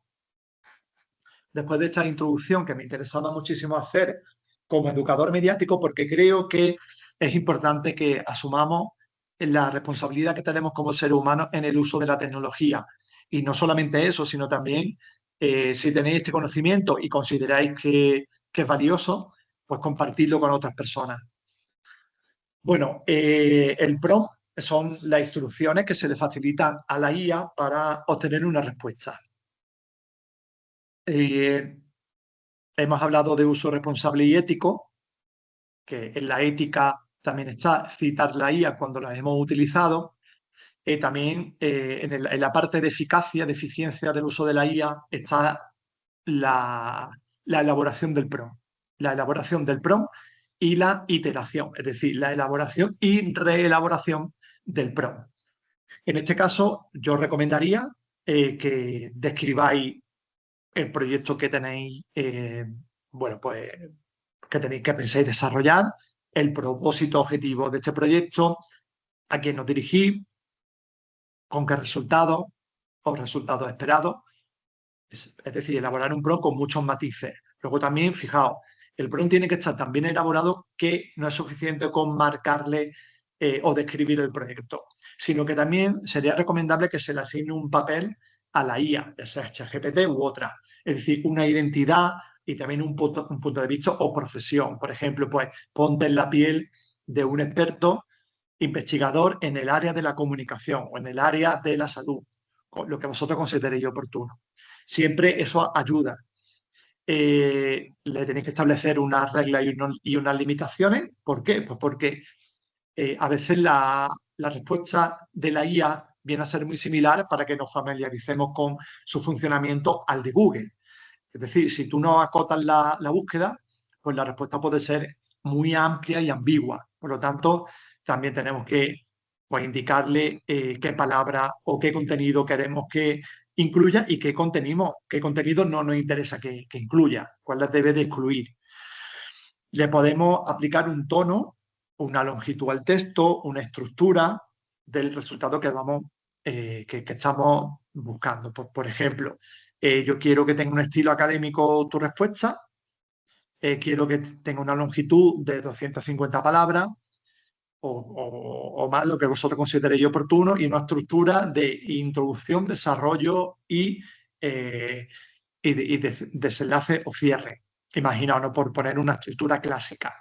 Después de esta introducción que me interesaba muchísimo hacer como educador mediático, porque creo que es importante que asumamos la responsabilidad que tenemos como seres humanos en el uso de la tecnología. Y no solamente eso, sino también si tenéis este conocimiento y consideráis que es valioso, pues compartirlo con otras personas. Bueno, el prompt son las instrucciones que se le facilitan a la IA para obtener una respuesta. Eh, Hemos hablado de uso responsable y ético, que en la ética también está citar la IA cuando la hemos utilizado. También en la parte de eficacia, de eficiencia del uso de la IA está la elaboración del prompt. La elaboración del prompt y la iteración, es decir, la elaboración y reelaboración del prompt. En este caso, yo recomendaría que describáis el proyecto que tenéis, bueno, pues que tenéis que pensáis desarrollar, el propósito objetivo de este proyecto, a quién nos dirigís, con qué resultados o resultados esperados. Es decir, elaborar un prompt con muchos matices. Luego también, fijaos, el prompt tiene que estar tan bien elaborado que no es suficiente con marcarle o describir el proyecto, sino que también sería recomendable que se le asigne un papel a la IA, ya sea ChatGPT u otra. Es decir, una identidad y también un punto de vista o profesión. Por ejemplo, pues ponte en la piel de un experto investigador en el área de la comunicación o en el área de la salud, lo que vosotros consideréis oportuno. Siempre eso ayuda. Le tenéis que establecer unas reglas y unas limitaciones. ¿Por qué? Pues porque a veces la respuesta de la IA viene a ser muy similar para que nos familiaricemos con su funcionamiento al de Google. Es decir, si tú no acotas la búsqueda, pues la respuesta puede ser muy amplia y ambigua. Por lo tanto, también tenemos que pues, indicarle qué palabra o qué contenido queremos que incluya y qué contenido no nos interesa que incluya, cuál las debe de excluir. Le podemos aplicar un tono, una longitud al texto, una estructura del resultado que vamos, que estamos buscando. Por ejemplo, yo quiero que tenga un estilo académico tu respuesta, quiero que tenga una longitud de 250 palabras o más, lo que vosotros consideréis oportuno, y una estructura de introducción, desarrollo y desenlace o cierre. Imaginaos, ¿no? Por poner una estructura clásica.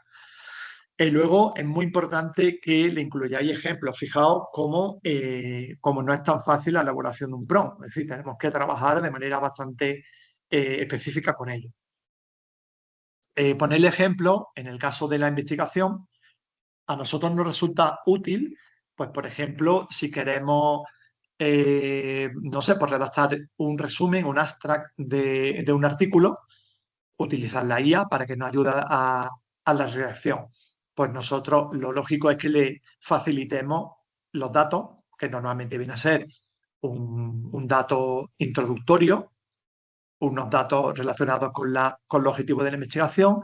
Y luego es muy importante que le incluyáis ejemplos. Fijaos cómo no es tan fácil la elaboración de un prompt. Es decir, tenemos que trabajar de manera bastante específica con ello. Ponerle ejemplos, en el caso de la investigación, a nosotros nos resulta útil, pues por ejemplo, si queremos, no sé, pues redactar un resumen, un abstract de un artículo, utilizar la IA para que nos ayude a la redacción. Pues nosotros lo lógico es que le facilitemos los datos, que normalmente viene a ser un dato introductorio, unos datos relacionados con los objetivos de la investigación,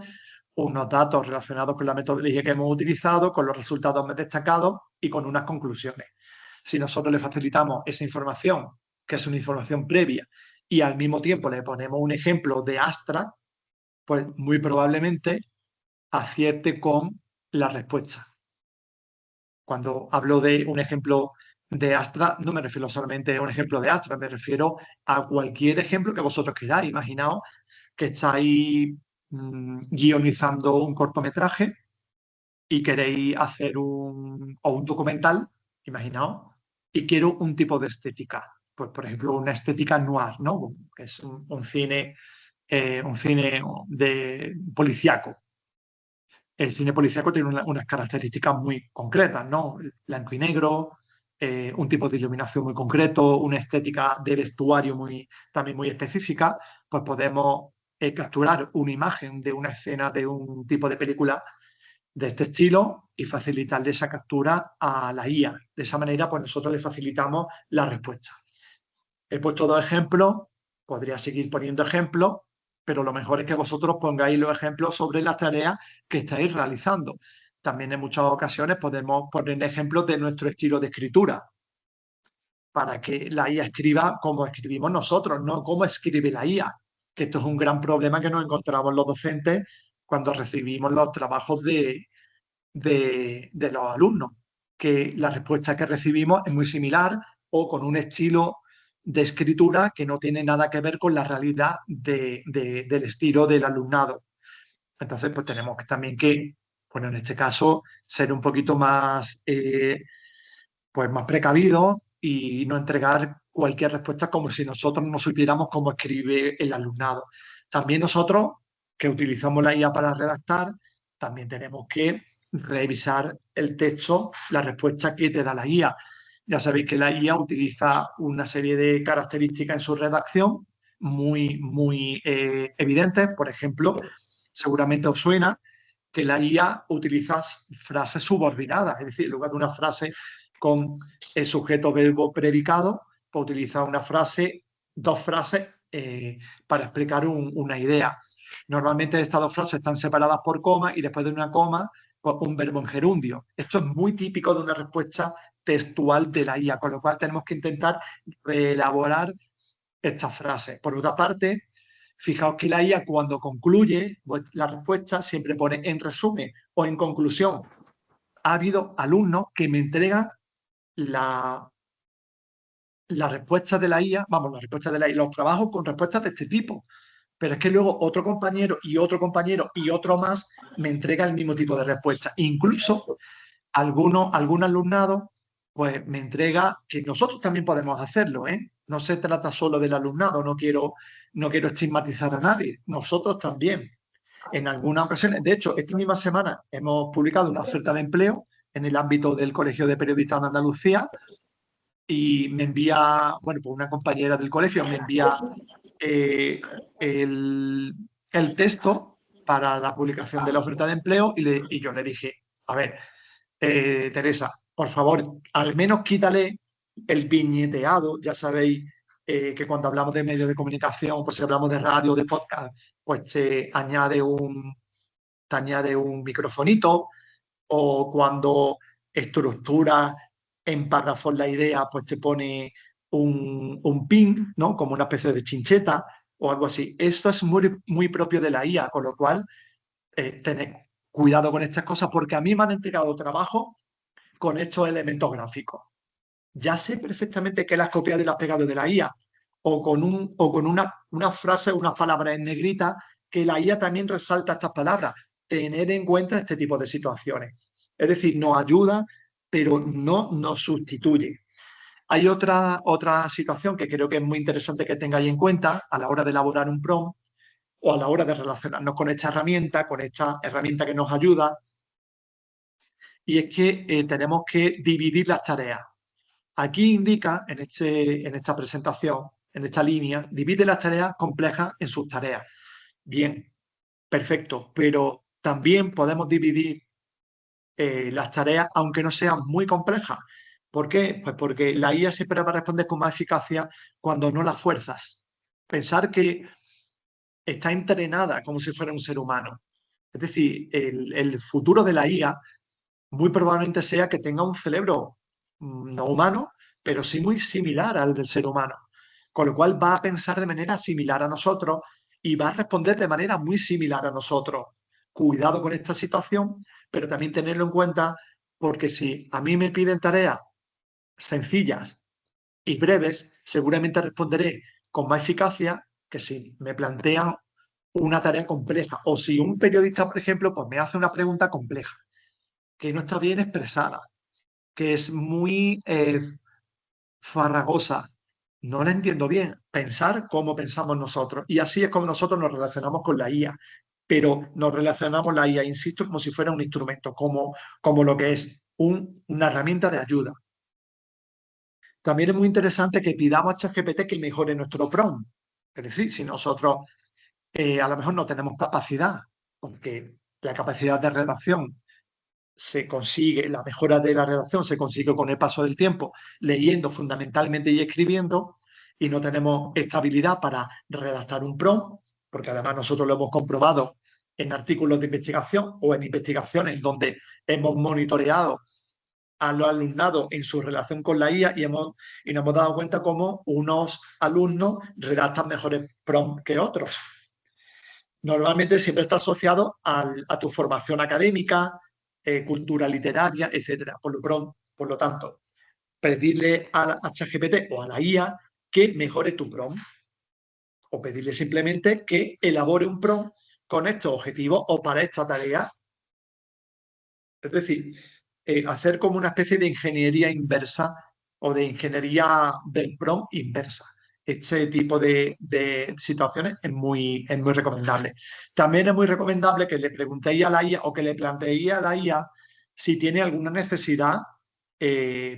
unos datos relacionados con la metodología que hemos utilizado, con los resultados más destacados y con unas conclusiones. Si nosotros le facilitamos esa información, que es una información previa, y al mismo tiempo le ponemos un ejemplo de Astra, pues muy probablemente acierte con la respuesta. Cuando hablo de un ejemplo de Astra, no me refiero solamente a un ejemplo de Astra, me refiero a cualquier ejemplo que vosotros queráis. Imaginaos que estáis guionizando un cortometraje y queréis hacer un documental, imaginaos, y quiero un tipo de estética. Pues, por ejemplo, una estética noir, ¿no? Que es un cine de policíaco. El cine policíaco tiene unas características muy concretas, ¿no? Blanco y negro, un tipo de iluminación muy concreto, una estética de vestuario también muy específica, pues podemos capturar una imagen de una escena de un tipo de película de este estilo y facilitarle esa captura a la IA. De esa manera, pues nosotros le facilitamos la respuesta. He puesto dos ejemplos, podría seguir poniendo ejemplos, pero lo mejor es que vosotros pongáis los ejemplos sobre las tareas que estáis realizando. También en muchas ocasiones podemos poner ejemplos de nuestro estilo de escritura para que la IA escriba como escribimos nosotros, no como escribe la IA, que esto es un gran problema que nos encontramos los docentes cuando recibimos los trabajos de los alumnos, que la respuesta que recibimos es muy similar o con un estilo de escritura que no tiene nada que ver con la realidad del estilo del alumnado. Entonces, pues tenemos que también que, bueno, en este caso, ser un poquito más, pues más precavidos y no entregar cualquier respuesta como si nosotros no supiéramos cómo escribe el alumnado. También nosotros, que utilizamos la IA para redactar, también tenemos que revisar el texto, la respuesta que te da la IA. Ya sabéis que la IA utiliza una serie de características en su redacción muy evidentes. Por ejemplo, seguramente os suena que la IA utiliza frases subordinadas, es decir, en lugar de una frase con el sujeto, verbo, predicado, pues utiliza una frase, dos frases para explicar una idea. Normalmente estas dos frases están separadas por coma y después de una coma, pues un verbo en gerundio. Esto es muy típico de una respuesta textual de la IA, con lo cual tenemos que intentar elaborar estas frases. Por otra parte, fijaos que la IA cuando concluye pues, la respuesta siempre pone en resumen o en conclusión. Ha habido alumnos que me entregan la respuesta de la IA, vamos, la respuesta de la IA, los trabajos con respuestas de este tipo. Pero es que luego otro compañero y otro compañero y otro más me entrega el mismo tipo de respuesta. Incluso algún alumnado pues me entrega que nosotros también podemos hacerlo, ¿eh? No se trata solo del alumnado, no quiero estigmatizar a nadie, nosotros también. En algunas ocasiones, de hecho, esta misma semana hemos publicado una oferta de empleo en el ámbito del Colegio de Periodistas de Andalucía y me envía, bueno, pues una compañera del colegio me envía eh, el, el texto para la publicación de la oferta de empleo y yo le dije, a ver, Teresa, por favor, al menos quítale el viñeteado. Ya sabéis que cuando hablamos de medios de comunicación, pues si hablamos de radio, de podcast, pues te añade un microfonito o cuando estructura en párrafos la idea, pues te pone un pin, ¿no? Como una especie de chincheta o algo así. Esto es muy propio de la IA, con lo cual tened cuidado con estas cosas porque a mí me han entregado trabajo con estos elementos gráficos. Ya sé perfectamente que las has copiado y las has pegado de la IA o con una frase, unas palabras en negrita que la IA también resalta estas palabras. Tener en cuenta este tipo de situaciones. Es decir, nos ayuda, pero no nos sustituye. Hay otra situación que creo que es muy interesante que tengáis en cuenta a la hora de elaborar un prompt o a la hora de relacionarnos con esta herramienta que nos ayuda, y es que tenemos que dividir las tareas. Aquí indica en esta presentación, en esta línea, divide las tareas complejas en sus tareas. Bien, perfecto, pero también podemos dividir las tareas aunque no sean muy complejas. ¿Por qué? Pues porque la IA siempre va a responder con más eficacia cuando no la fuerzas. Pensar que está entrenada como si fuera un ser humano. Es decir, el futuro de la IA muy probablemente sea que tenga un cerebro no humano, pero sí muy similar al del ser humano. Con lo cual va a pensar de manera similar a nosotros y va a responder de manera muy similar a nosotros. Cuidado con esta situación, pero también tenerlo en cuenta porque si a mí me piden tareas sencillas y breves, seguramente responderé con más eficacia que si me plantean una tarea compleja o si un periodista, por ejemplo, pues me hace una pregunta compleja que no está bien expresada, que es muy farragosa. No la entiendo bien. Pensar como pensamos nosotros. Y así es como nosotros nos relacionamos con la IA. Pero nos relacionamos la IA, insisto, como si fuera un instrumento, como lo que es una herramienta de ayuda. También es muy interesante que pidamos a ChatGPT que mejore nuestro prompt. Es decir, si nosotros a lo mejor no tenemos capacidad, porque la capacidad de redacción se consigue, la mejora de la redacción se consigue con el paso del tiempo, leyendo fundamentalmente y escribiendo, y no tenemos estabilidad para redactar un prompt, porque además nosotros lo hemos comprobado en artículos de investigación o en investigaciones donde hemos monitoreado a los alumnados en su relación con la IA y nos hemos dado cuenta cómo unos alumnos redactan mejores prompts que otros. Normalmente siempre está asociado a tu formación académica, cultura literaria, etcétera. Por lo tanto, pedirle a ChatGPT o a la IA que mejore tu prompt o pedirle simplemente que elabore un prompt con estos objetivos o para esta tarea. Es decir, hacer como una especie de ingeniería inversa o de ingeniería del prompt inversa. Este tipo de situaciones es muy recomendable. También es muy recomendable que le preguntéis a la IA o que le planteéis a la IA si tiene alguna necesidad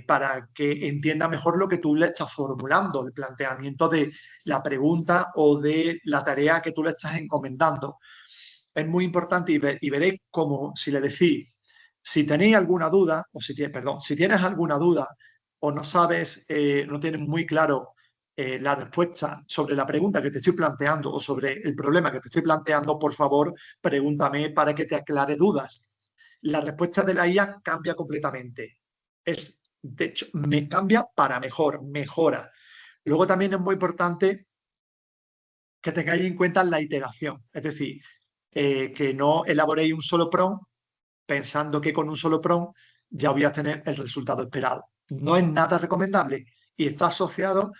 para que entienda mejor lo que tú le estás formulando, el planteamiento de la pregunta o de la tarea que tú le estás encomendando. Es muy importante y veréis cómo si le decís, si tenéis alguna duda, o si tienes alguna duda o no sabes, no tienes muy claro la respuesta sobre la pregunta que te estoy planteando o sobre el problema que te estoy planteando, por favor, pregúntame para que te aclare dudas. La respuesta de la IA cambia completamente. De hecho, me cambia para mejor, mejora. Luego también es muy importante que tengáis en cuenta la iteración, es decir, que no elaboréis un solo prompt pensando que con un solo prompt ya voy a tener el resultado esperado. No es nada recomendable y está asociado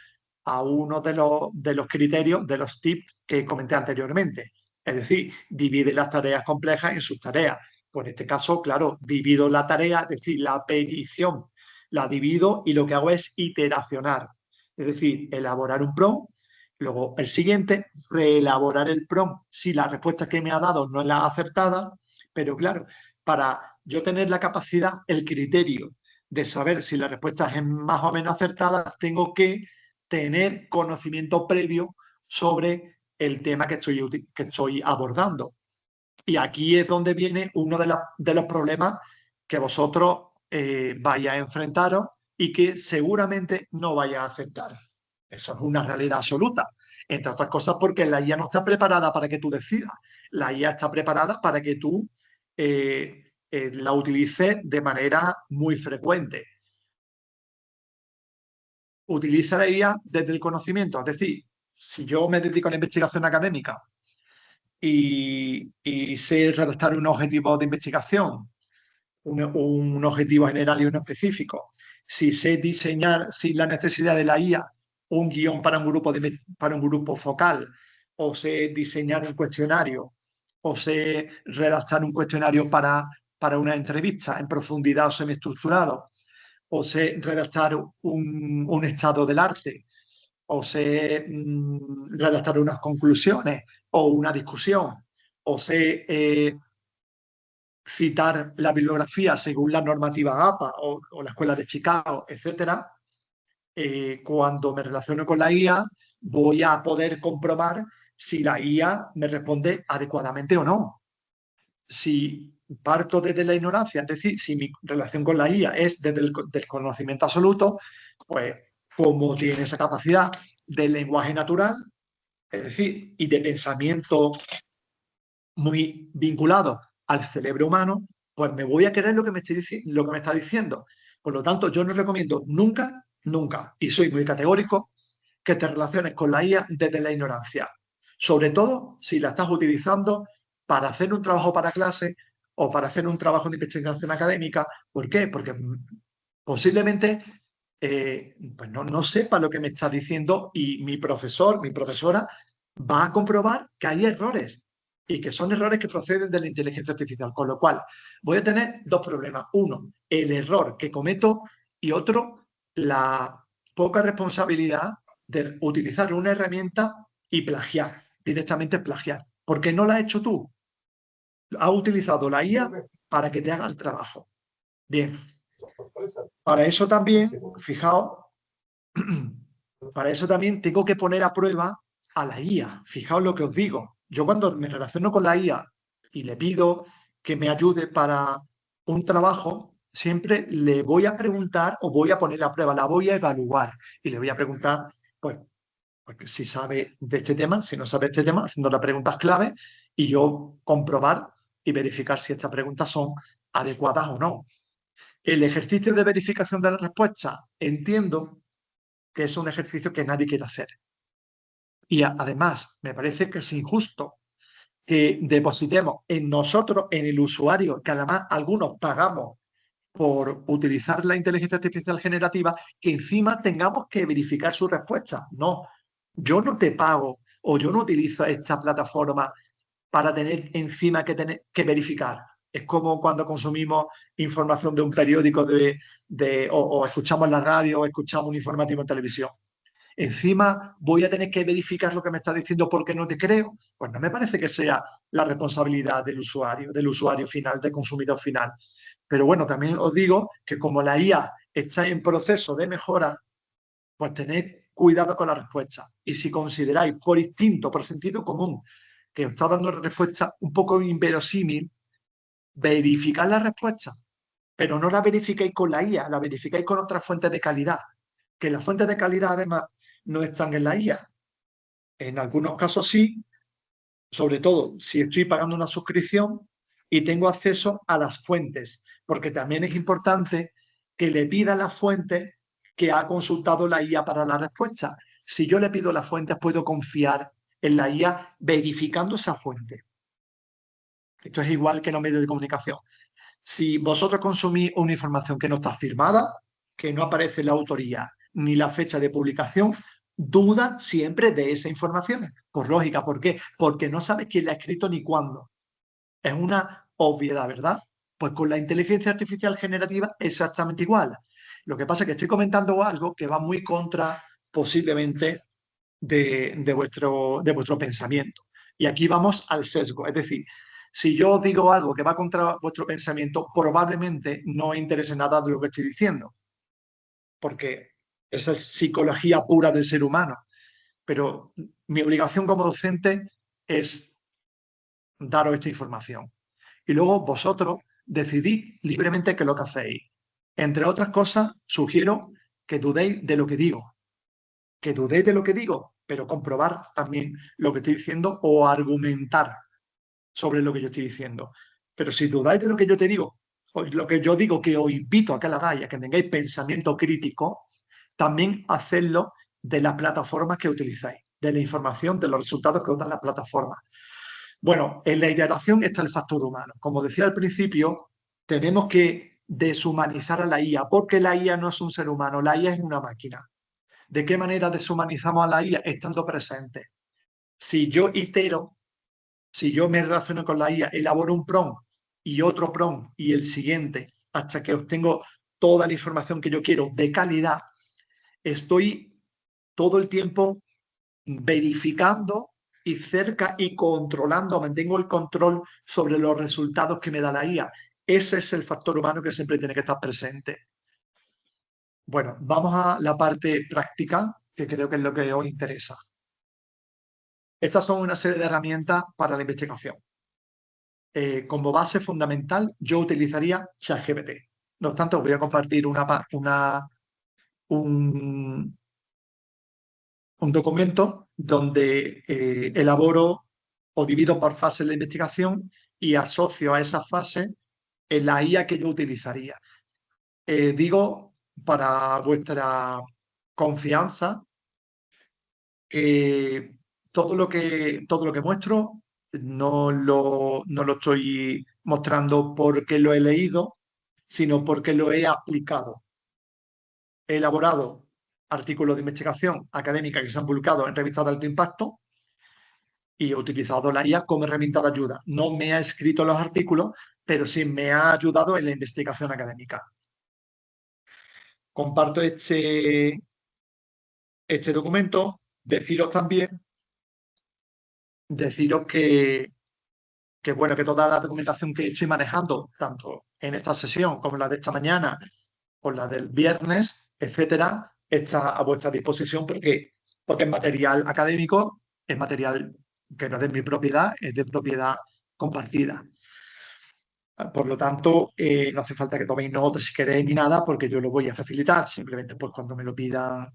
a uno de los criterios, de los tips que comenté anteriormente. Es decir, divide las tareas complejas en sus tareas. Pues en este caso, claro, divido la tarea, es decir, la petición, la divido y lo que hago es iteracionar. Es decir, elaborar un prompt, luego el siguiente, reelaborar el prompt si la respuesta que me ha dado no es la acertada, pero claro, para yo tener la capacidad, el criterio de saber si la respuesta es más o menos acertada, tengo que tener conocimiento previo sobre el tema que estoy abordando. Y aquí es donde viene uno de los problemas que vosotros vais a enfrentaros y que seguramente no vais a aceptar. Eso es una realidad absoluta. Entre otras cosas porque la IA no está preparada para que tú decidas. La IA está preparada para que tú la utilices de manera muy frecuente. Utiliza la IA desde el conocimiento. Es decir, si yo me dedico a la investigación académica y sé redactar un objetivo de investigación, un objetivo general y uno específico, si sé diseñar sin la necesidad de la IA un guión para para un grupo focal, o sé diseñar un cuestionario, o sé redactar un cuestionario para una entrevista en profundidad o semiestructurado, o sé redactar un estado del arte, o sé redactar unas conclusiones o una discusión, o sé citar la bibliografía según la normativa APA o la Escuela de Chicago, etcétera, cuando me relaciono con la IA voy a poder comprobar si la IA me responde adecuadamente o no. Si parto desde la ignorancia, es decir, si mi relación con la IA es desde el desconocimiento absoluto, pues como tiene esa capacidad del lenguaje natural, es decir, y de pensamiento muy vinculado al cerebro humano, pues me voy a creer lo que lo que me está diciendo. Por lo tanto, yo no recomiendo nunca, nunca, y soy muy categórico, que te relaciones con la IA desde la ignorancia. Sobre todo si la estás utilizando para hacer un trabajo para clase o para hacer un trabajo de investigación académica. ¿Por qué? Porque posiblemente pues no sepa lo que me está diciendo y mi profesor, mi profesora, va a comprobar que hay errores y que son errores que proceden de la inteligencia artificial. Con lo cual, voy a tener dos problemas. Uno, el error que cometo y otro, la poca responsabilidad de utilizar una herramienta y plagiar, directamente plagiar, porque no la has hecho tú. Has utilizado la IA para que te haga el trabajo. Bien, para eso también, fijaos, para eso también tengo que poner a prueba a la IA. Fijaos lo que os digo. Yo cuando me relaciono con la IA y le pido que me ayude para un trabajo, siempre le voy a preguntar o voy a poner a prueba, la voy a evaluar y le voy a preguntar, pues, Porque si sabe de este tema, si no sabe de este tema, haciendo las preguntas clave y yo comprobar y verificar si estas preguntas son adecuadas o no. El ejercicio de verificación de la respuesta, entiendo que es un ejercicio que nadie quiere hacer. Y además, me parece que es injusto que depositemos en nosotros, en el usuario, que además algunos pagamos por utilizar la inteligencia artificial generativa, que encima tengamos que verificar su respuesta. No, yo no te pago o yo no utilizo esta plataforma para tener encima que verificar. Es como cuando consumimos información de un periódico o escuchamos la radio o escuchamos un informativo en televisión. Encima voy a tener que verificar lo que me está diciendo porque no te creo. Pues no me parece que sea la responsabilidad del usuario final, del consumidor final. Pero bueno, también os digo que como la IA está en proceso de mejora, pues tened cuidado con la respuesta. Y si consideráis por instinto, por sentido común, que os está dando una respuesta un poco inverosímil, verificad la respuesta, pero no la verificáis con la IA, la verificáis con otras fuentes de calidad, que las fuentes de calidad además no están en la IA. En algunos casos sí, sobre todo si estoy pagando una suscripción y tengo acceso a las fuentes, porque también es importante que le pida las fuentes que ha consultado la IA para la respuesta. Si yo le pido las fuentes, puedo confiar en la IA verificando esa fuente. Esto es igual que en los medios de comunicación. Si vosotros consumís una información que no está firmada, que no aparece la autoría ni la fecha de publicación, duda siempre de esa información. Por lógica, ¿por qué? Porque no sabes quién la ha escrito ni cuándo. Es una obviedad, ¿verdad? Pues con la inteligencia artificial generativa exactamente igual. Lo que pasa es que estoy comentando algo que va muy contra posiblemente de vuestro pensamiento. Y aquí vamos al sesgo, es decir, si yo digo algo que va contra vuestro pensamiento, probablemente no os interese nada de lo que estoy diciendo, porque esa es psicología pura del ser humano. Pero mi obligación como docente es daros esta información. Y luego vosotros decidid libremente qué es lo que hacéis. Entre otras cosas, sugiero que dudéis de lo que digo, que dudéis de lo que digo, pero comprobar también lo que estoy diciendo o argumentar sobre lo que yo estoy diciendo. Pero si dudáis de lo que yo te digo, o lo que yo digo que os invito a que lo hagáis, a que tengáis pensamiento crítico, también hacedlo de las plataformas que utilizáis, de la información, de los resultados que os dan las plataformas. Bueno, en la iteración está el factor humano. Como decía al principio, tenemos que deshumanizar a la IA, porque la IA no es un ser humano, la IA es una máquina. ¿De qué manera deshumanizamos a la IA? Estando presente. Si yo itero, si yo me relaciono con la IA, elaboro un prompt y otro prompt y el siguiente, hasta que obtengo toda la información que yo quiero de calidad, estoy todo el tiempo verificando y cerca y controlando, mantengo el control sobre los resultados que me da la IA. Ese es el factor humano que siempre tiene que estar presente. Bueno, vamos a la parte práctica, que creo que es lo que os interesa. Estas son una serie de herramientas para la investigación. Como base fundamental, yo utilizaría ChatGPT. No obstante, os voy a compartir un, un documento donde elaboro o divido por fases la investigación y asocio a esa fase en la IA que yo utilizaría. Digo, para vuestra confianza, que todo lo que muestro no lo estoy mostrando porque lo he leído, sino porque lo he aplicado. He elaborado artículos de investigación académica que se han publicado en revistas de alto impacto y he utilizado la IA como herramienta de ayuda. No me ha escrito los artículos, pero sí me ha ayudado en la investigación académica. Comparto este documento. Deciros también, deciros que bueno, que toda la documentación que estoy manejando, tanto en esta sesión como la de esta mañana o la del viernes, etcétera, está a vuestra disposición porque es material académico, es material que no es de mi propiedad, es de propiedad compartida. Por lo tanto, no hace falta que toméis notas si queréis ni nada, porque yo lo voy a facilitar. Simplemente, pues cuando me lo pidan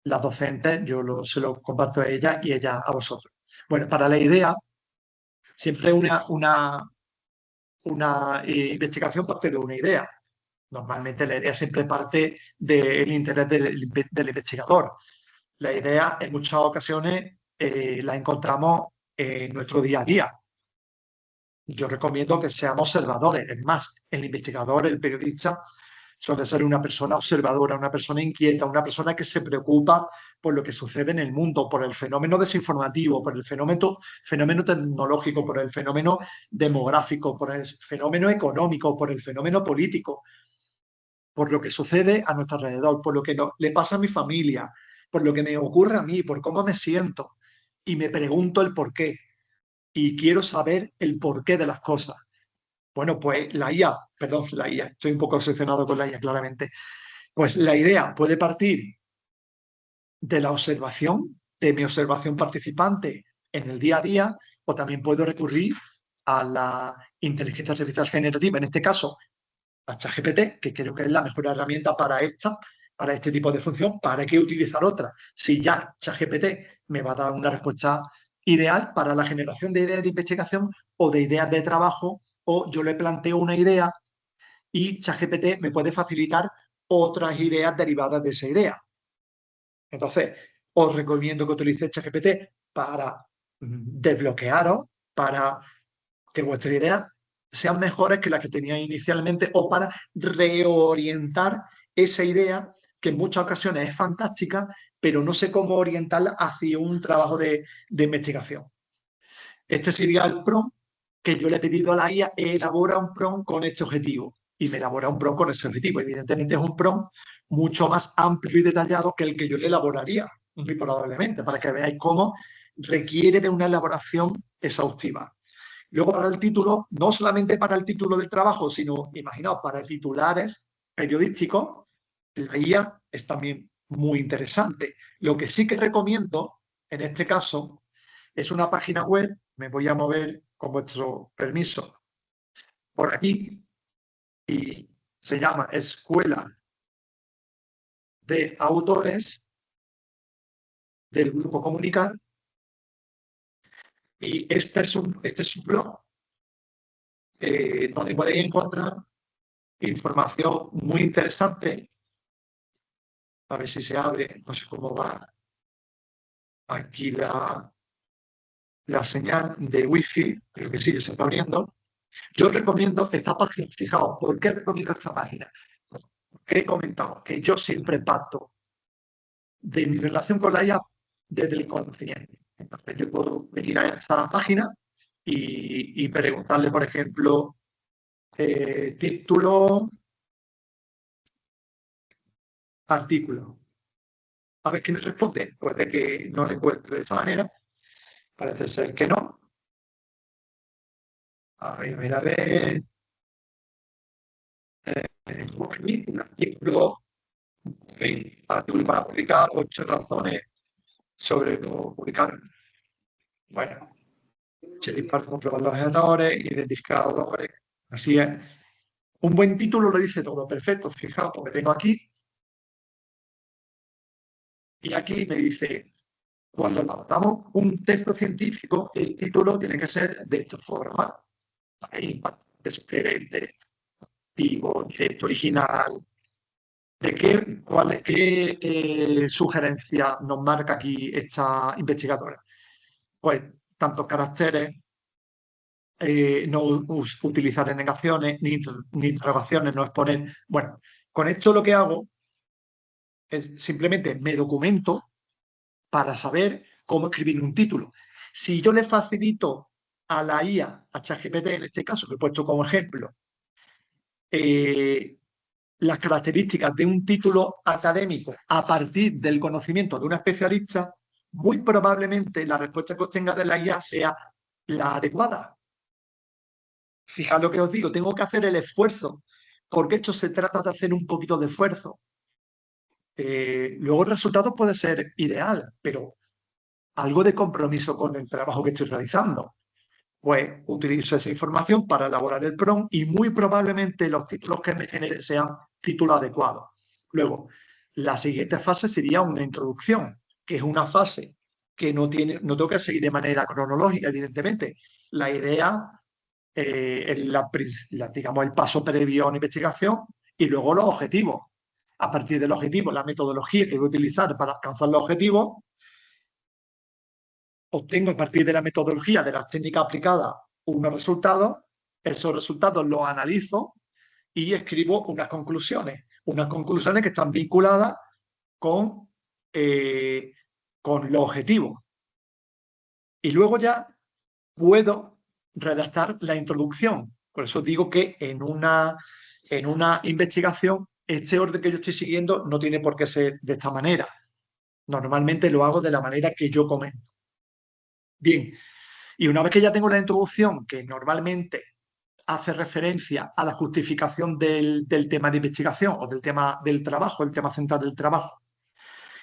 las docentes, se lo comparto a ellas y ellas a vosotros. Bueno, para la idea, siempre una investigación parte de una idea. Normalmente la idea siempre parte del interés del investigador. La idea en muchas ocasiones la encontramos en nuestro día a día. Yo recomiendo que seamos observadores. Es más, el investigador, el periodista, suele ser una persona observadora, una persona inquieta, una persona que se preocupa por lo que sucede en el mundo, por el fenómeno desinformativo, por el fenómeno tecnológico, por el fenómeno demográfico, por el fenómeno económico, por el fenómeno político, por lo que sucede a nuestro alrededor, por lo que le pasa a mi familia, por lo que me ocurre a mí, por cómo me siento. Y me pregunto el por qué. Y quiero saber el porqué de las cosas. Bueno, pues la IA, estoy un poco obsesionado con la IA, claramente. Pues la idea puede partir de la observación, de mi observación participante en el día a día, o también puedo recurrir a la inteligencia artificial generativa, en este caso a ChatGPT, que creo que es la mejor herramienta para este tipo de función. ¿Para qué utilizar otra? Si ya ChatGPT me va a dar una respuesta ideal para la generación de ideas de investigación o de ideas de trabajo, o yo le planteo una idea y ChatGPT me puede facilitar otras ideas derivadas de esa idea. Entonces, os recomiendo que utilicéis ChatGPT para desbloquearos, para que vuestras ideas sean mejores que las que teníais inicialmente o para reorientar esa idea que en muchas ocasiones es fantástica, pero no sé cómo orientarla hacia un trabajo de investigación. Este sería el prompt que yo le he pedido a la IA, elabora un prompt con este objetivo. Y me elabora un prompt con ese objetivo. Evidentemente es un prompt mucho más amplio y detallado que el que yo le elaboraría, muy probablemente, para que veáis cómo requiere de una elaboración exhaustiva. Luego para el título, no solamente para el título del trabajo, sino, imaginaos, para titulares periodísticos, la IA es también muy interesante. Lo que sí que recomiendo, en este caso, es una página web, me voy a mover con vuestro permiso por aquí, y se llama Escuela de Autores del Grupo Comunicar, y este es un blog donde podéis encontrar información muy interesante. A ver si se abre, no sé cómo va aquí la señal de wifi, creo que sí, que se está abriendo. Yo recomiendo esta página, fijaos, ¿por qué recomiendo esta página? Porque he comentado que yo siempre parto de mi relación con la IA desde el conocimiento. Entonces yo puedo venir a esta página y preguntarle, por ejemplo, título, artículo. A ver qué me responde. Puede que no lo encuentre de esa manera. Parece ser que no. A ver, a ver. Un artículo, artículo para publicar, 8 razones sobre no publicar. Bueno, se dispara comprobar los errores, identificar autores. Así es. Un buen título lo dice todo, perfecto. Fijaos, porque tengo aquí, y aquí me dice, cuando adaptamos un texto científico, el título tiene que ser de esta forma. Ahí, de sugerente, activo, directo, original. ¿Qué sugerencia nos marca aquí esta investigadora? Pues tantos caracteres, no utilizar negaciones ni interrogaciones, no exponer. Bueno, con esto lo que hago es simplemente me documento para saber cómo escribir un título. Si yo le facilito a la IA, a ChatGPT en este caso, que he puesto como ejemplo, las características de un título académico a partir del conocimiento de una especialista, muy probablemente la respuesta que obtenga de la IA sea la adecuada. Fijaos lo que os digo, tengo que hacer el esfuerzo, porque esto se trata de hacer un poquito de esfuerzo. Luego el resultado puede ser ideal, pero algo de compromiso con el trabajo que estoy realizando. Pues utilizo esa información para elaborar el prompt y muy probablemente los títulos que me genere sean títulos adecuados. Luego, La siguiente fase sería una introducción, que es una fase que no tengo que seguir de manera cronológica, evidentemente. La idea es digamos, el paso previo a una investigación y luego los objetivos. A partir del objetivo, la metodología que voy a utilizar para alcanzar los objetivos, obtengo a partir de la metodología de las técnicas aplicadas unos resultados, esos resultados los analizo y escribo unas conclusiones que están vinculadas con, con los objetivos. Y luego ya puedo redactar la introducción. Por eso digo que en una investigación, este orden que yo estoy siguiendo no tiene por qué ser de esta manera. Normalmente lo hago de la manera que yo comento. Bien, y una vez que ya tengo la introducción, que normalmente hace referencia a la justificación del tema de investigación o del tema del trabajo, el tema central del trabajo,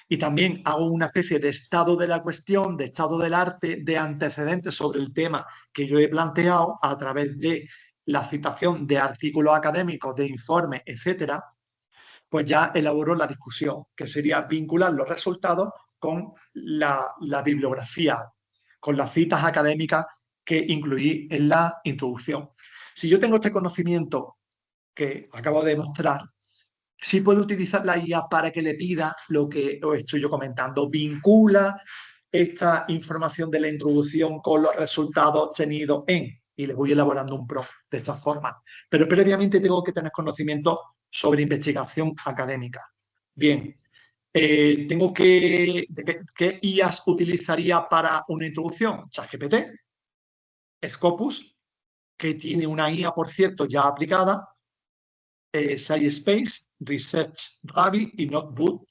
y también hago una especie de estado de la cuestión, de estado del arte, de antecedentes sobre el tema que yo he planteado a través de la citación de artículos académicos, de informes, etcétera, pues ya elaboro la discusión, que sería vincular los resultados con la bibliografía, con las citas académicas que incluí en la introducción. Si yo tengo este conocimiento que acabo de mostrar, sí puedo utilizar la IA para que le pida lo que os estoy yo comentando. Vincula esta información de la introducción con los resultados obtenidos y le voy elaborando un prompt de esta forma. Pero previamente tengo que tener conocimiento sobre investigación académica. Bien, tengo ¿qué IAs utilizaría para una introducción? ChatGPT, Scopus, que tiene una IA, por cierto, ya aplicada, SciSpace, Research Rabbit y Notebook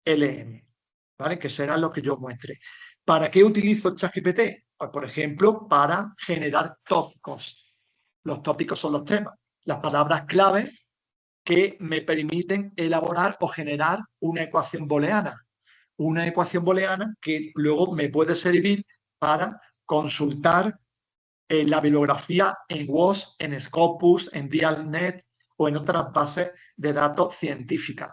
LM, ¿vale? Que serán los que yo muestre. ¿Para qué utilizo ChatGPT? Pues, por ejemplo, para generar tópicos. Los tópicos son los temas, las palabras clave que me permiten elaborar o generar una ecuación booleana. Una ecuación booleana que luego me puede servir para consultar la bibliografía en WOS, en Scopus, en Dialnet o en otras bases de datos científicas.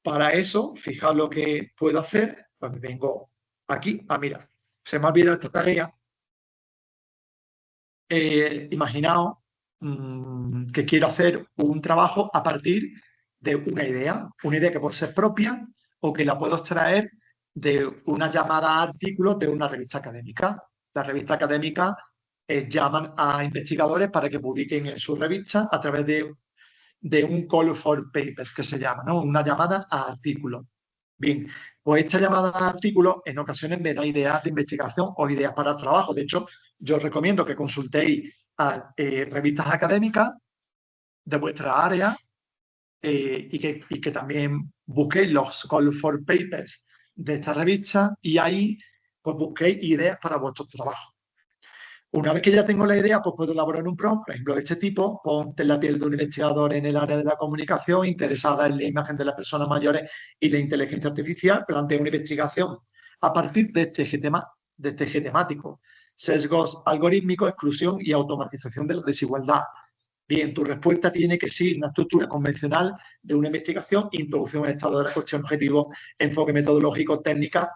Para eso, fijaos lo que puedo hacer. Pues vengo aquí. Mira, se me ha olvidado esta tarea. Imaginaos que quiero hacer un trabajo a partir de una idea que puede ser propia o que la puedo extraer de una llamada a artículos de una revista académica. Las revistas académicas llaman a investigadores para que publiquen en su revista a través de un call for papers, que se llama, ¿no? Una llamada a artículos. Bien, pues esta llamada a artículos en ocasiones me da ideas de investigación o ideas para el trabajo. De hecho, yo os recomiendo que consultéis a revistas académicas de vuestra área y que también busquéis los call for papers de esta revista y ahí pues busquéis ideas para vuestros trabajos. Una vez que ya tengo la idea, pues puedo elaborar un prompt, por ejemplo, de este tipo: ponte en la piel de un investigador en el área de la comunicación, interesada en la imagen de las personas mayores y la inteligencia artificial, plantea una investigación a partir de este eje temático: sesgos algorítmicos, exclusión y automatización de la desigualdad. Bien, tu respuesta tiene que seguir una estructura convencional de una investigación: introducción en estado de la cuestión, objetivo, enfoque metodológico, técnica,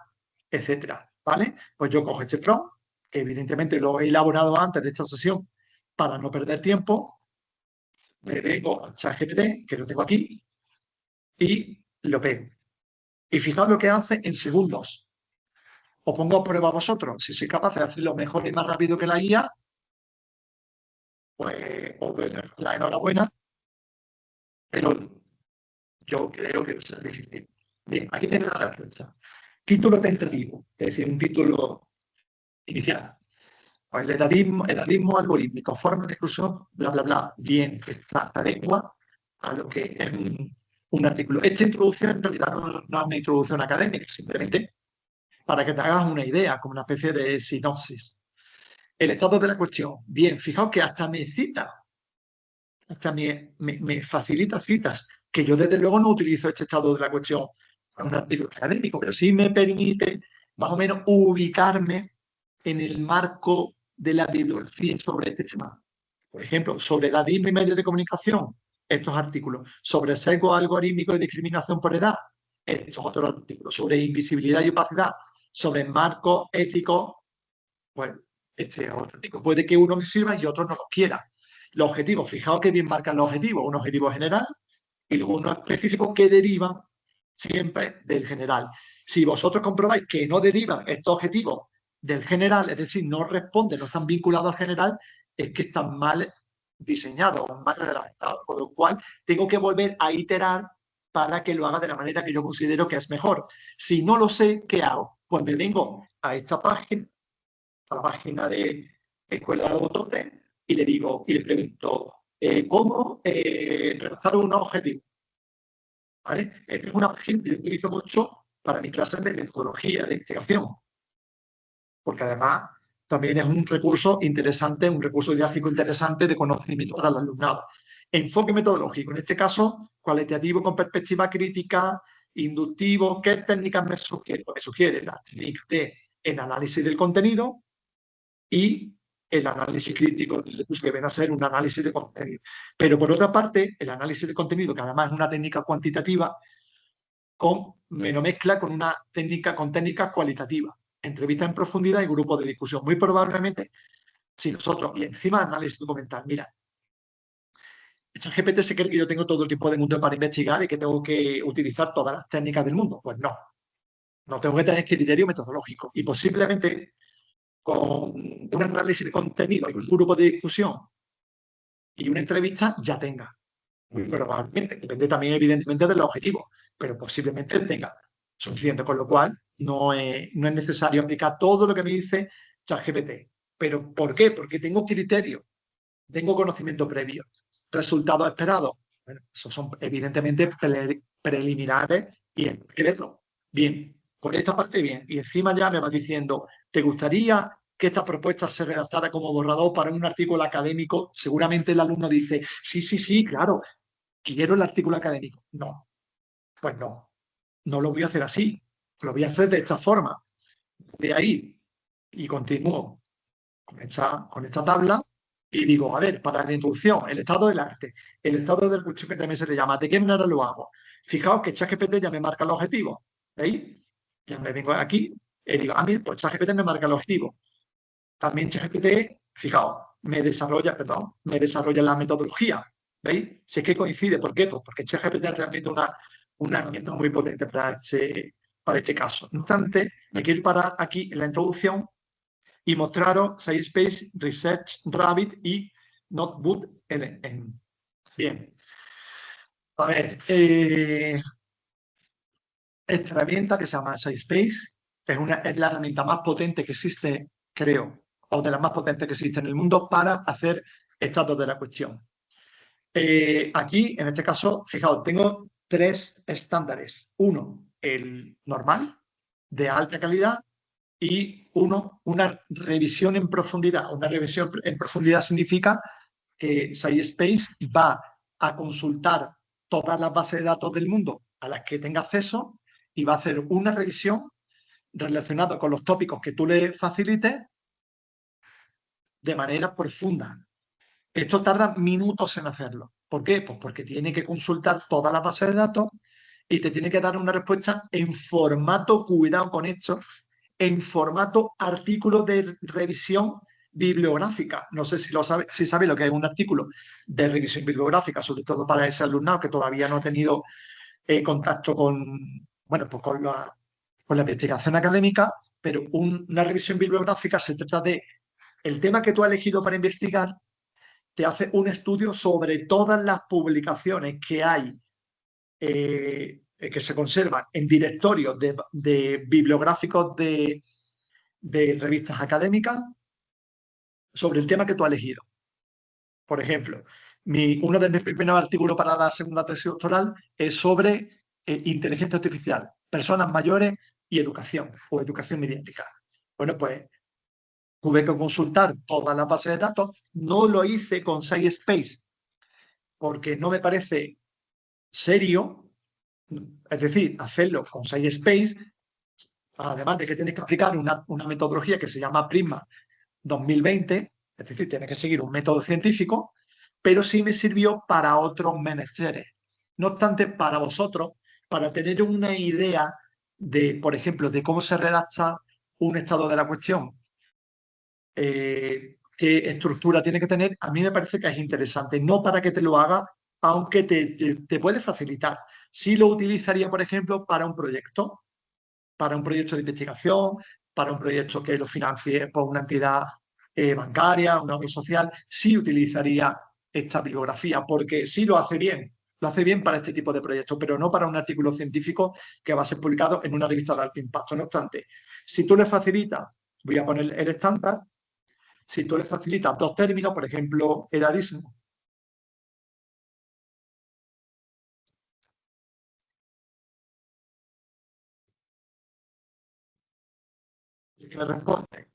etcétera. ¿Vale? Pues yo cojo este prompt, que evidentemente lo he elaborado antes de esta sesión para no perder tiempo. Me vengo a ChatGPT, que lo tengo aquí, y lo pego. Y fijaos lo que hace en segundos. Os pongo a prueba a vosotros. Si sois capaz de hacerlo mejor y más rápido que la IA, pues os doy la enhorabuena, pero yo creo que es difícil. Bien, aquí tenéis la respuesta. Título tentativo, es decir, un título inicial. Pues el edadismo algorítmico, formas de exclusión, bla, bla, bla. Bien, está adecua a lo que es un artículo. Esta introducción en realidad no es una introducción académica, simplemente para que te hagas una idea, como una especie de sinopsis. El estado de la cuestión. Bien, fijaos que hasta me cita, hasta me facilita citas, que yo desde luego no utilizo este estado de la cuestión para un artículo académico, pero sí me permite más o menos ubicarme en el marco de la bibliografía sobre este tema. Por ejemplo, sobre edadismo y medios de comunicación, estos artículos. Sobre sesgo algorítmico y discriminación por edad, estos otros artículos sobre invisibilidad y opacidad, sobre marcos éticos, pues este otro artículo. Puede que uno me sirva y otro no lo quiera. Los objetivos, fijaos que bien marcan los objetivos, un objetivo general y luego unos específicos que derivan siempre del general. Si vosotros comprobáis que no derivan estos objetivos del general, es decir, no responden, no están vinculados al general, es que están mal diseñados, mal redactados, con lo cual tengo que volver a iterar para que lo haga de la manera que yo considero que es mejor. Si no lo sé, ¿qué hago? Pues me vengo a esta página, a la página de Escuela de Botones, y le digo, y le pregunto, ¿cómo redactar un objetivo? ¿Vale? Esta es una página que yo utilizo mucho para mis clases de metodología de investigación, porque además también es un recurso interesante, un recurso didáctico interesante de conocimiento para el alumnado. Enfoque metodológico, en este caso, cualitativo con perspectiva crítica, inductivo. ¿Qué técnicas me sugiere? Pues me sugiere las técnicas de el análisis del contenido y el análisis crítico, que viene a ser un análisis de contenido. Pero por otra parte, el análisis de contenido, que además es una técnica cuantitativa, me lo mezcla con una técnica, con técnicas cualitativas, entrevista en profundidad y grupos de discusión. Muy probablemente, si nosotros, y encima análisis documental, mira, ChatGPT se cree que yo tengo todo el tiempo del mundo para investigar y que tengo que utilizar todas las técnicas del mundo. Pues no, no tengo que tener criterio metodológico. Y posiblemente con un análisis de contenido y un grupo de discusión y una entrevista ya tenga. Muy probablemente, depende también evidentemente del objetivo, pero posiblemente tenga suficiente, con lo cual no es necesario aplicar todo lo que me dice ChatGPT. ¿Pero por qué? Porque tengo criterio, tengo conocimiento previo. Resultados esperados. Bueno, esos son evidentemente preliminares y hay que verlo. Bien, por esta parte bien. Y encima ya me va diciendo, ¿te gustaría que esta propuesta se redactara como borrador para un artículo académico? Seguramente el alumno dice, sí, sí, sí, claro, quiero el artículo académico. No, pues no, no lo voy a hacer así, lo voy a hacer de esta forma. De ahí y continúo con esta tabla y digo, a ver, para la introducción, el estado del arte, el estado del ChatGPT también se le llama, ¿de qué manera lo hago? Fijaos que ChatGPT ya me marca el objetivo, ¿veis? Ya me vengo aquí y digo, mira, pues ChatGPT me marca el objetivo. También ChatGPT, fijaos, me desarrolla la metodología, ¿veis? Si es que coincide, ¿por qué? Pues porque ChatGPT es realmente una herramienta muy potente para este caso. No obstante, me quiero parar aquí en la introducción y mostraros Sciencebase, Research Rabbit y Notebook LM. Bien. A ver, esta herramienta que se llama Sciencebase es la herramienta más potente que existe, creo, o de las más potentes que existe en el mundo para hacer estados de la cuestión. Aquí, en este caso, fijaos, tengo tres estándares. Uno, el normal, de alta calidad, y una revisión en profundidad. Una revisión en profundidad significa que Sciencebase va a consultar todas las bases de datos del mundo a las que tenga acceso y va a hacer una revisión relacionada con los tópicos que tú le facilites de manera profunda. Esto tarda minutos en hacerlo. ¿Por qué? Pues porque tiene que consultar todas las bases de datos y te tiene que dar una respuesta en formato, cuidado con esto, en formato artículo de revisión bibliográfica. No sé si sabe lo que es un artículo de revisión bibliográfica, sobre todo para ese alumnado que todavía no ha tenido contacto bueno, pues con la investigación académica, pero una revisión bibliográfica se trata de el tema que tú has elegido para investigar, te hace un estudio sobre todas las publicaciones que hay que se conservan en directorios de bibliográficos de revistas académicas sobre el tema que tú has elegido. Por ejemplo, uno de mis primeros artículos para la segunda tesis doctoral es sobre inteligencia artificial, personas mayores y educación o educación mediática. Bueno, pues tuve que consultar todas las bases de datos. No lo hice con Sciencebase porque no me parece serio, es decir, hacerlo con Sciencebase, además de que tienes que aplicar una metodología que se llama Prisma 2020, es decir, tienes que seguir un método científico, pero sí me sirvió para otros menesteres. No obstante, para vosotros, para tener una idea de, por ejemplo, de cómo se redacta un estado de la cuestión, qué estructura tiene que tener, a mí me parece que es interesante, no para que te lo haga, aunque te puede facilitar. Sí lo utilizaría, por ejemplo, para un proyecto de investigación, para un proyecto que lo financie por una entidad bancaria, una obra social, sí utilizaría esta bibliografía, porque sí lo hace bien para este tipo de proyectos, pero no para un artículo científico que va a ser publicado en una revista de alto impacto. No obstante, si tú le facilitas, voy a poner el estándar, si tú le facilitas dos términos, por ejemplo, edadismo, que me responde,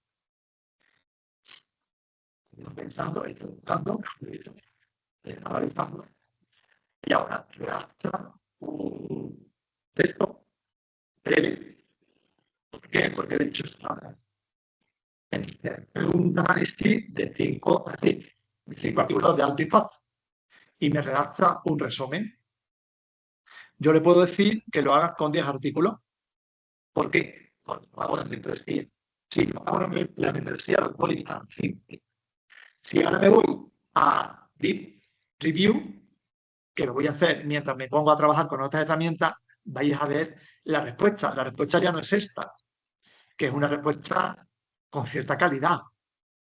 estoy pensando, estoy buscando, analizando, y ahora redacta un texto breve. ¿Por qué? Porque de hecho es un análisis de cinco artículos de alto impacto y me redacta un resumen. Yo le puedo decir que lo haga con 10 artículos. ¿Por qué? Porque hago la membresía. Sí, ahora la membresía lo voy a 5. Si ahora me voy a Deep Review, que lo voy a hacer mientras me pongo a trabajar con otras herramientas, vais a ver la respuesta. La respuesta ya no es esta, que es una respuesta con cierta calidad,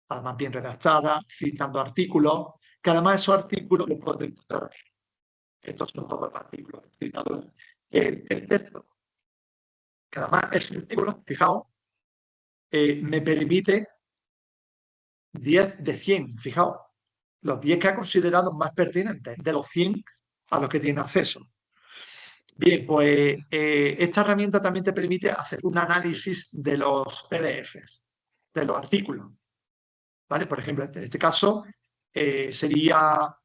además bien redactada, citando artículos, que además esos artículos los puedo encontrar. Estos son todos los artículos citados en el texto. Que además esos artículos, fijaos, me permite 10 de 100, fijaos, los 10 que ha considerado más pertinentes, de los 100 a los que tiene acceso. Bien, pues esta herramienta también te permite hacer un análisis de los PDFs, de los artículos. ¿Vale? Por ejemplo, en este caso sería,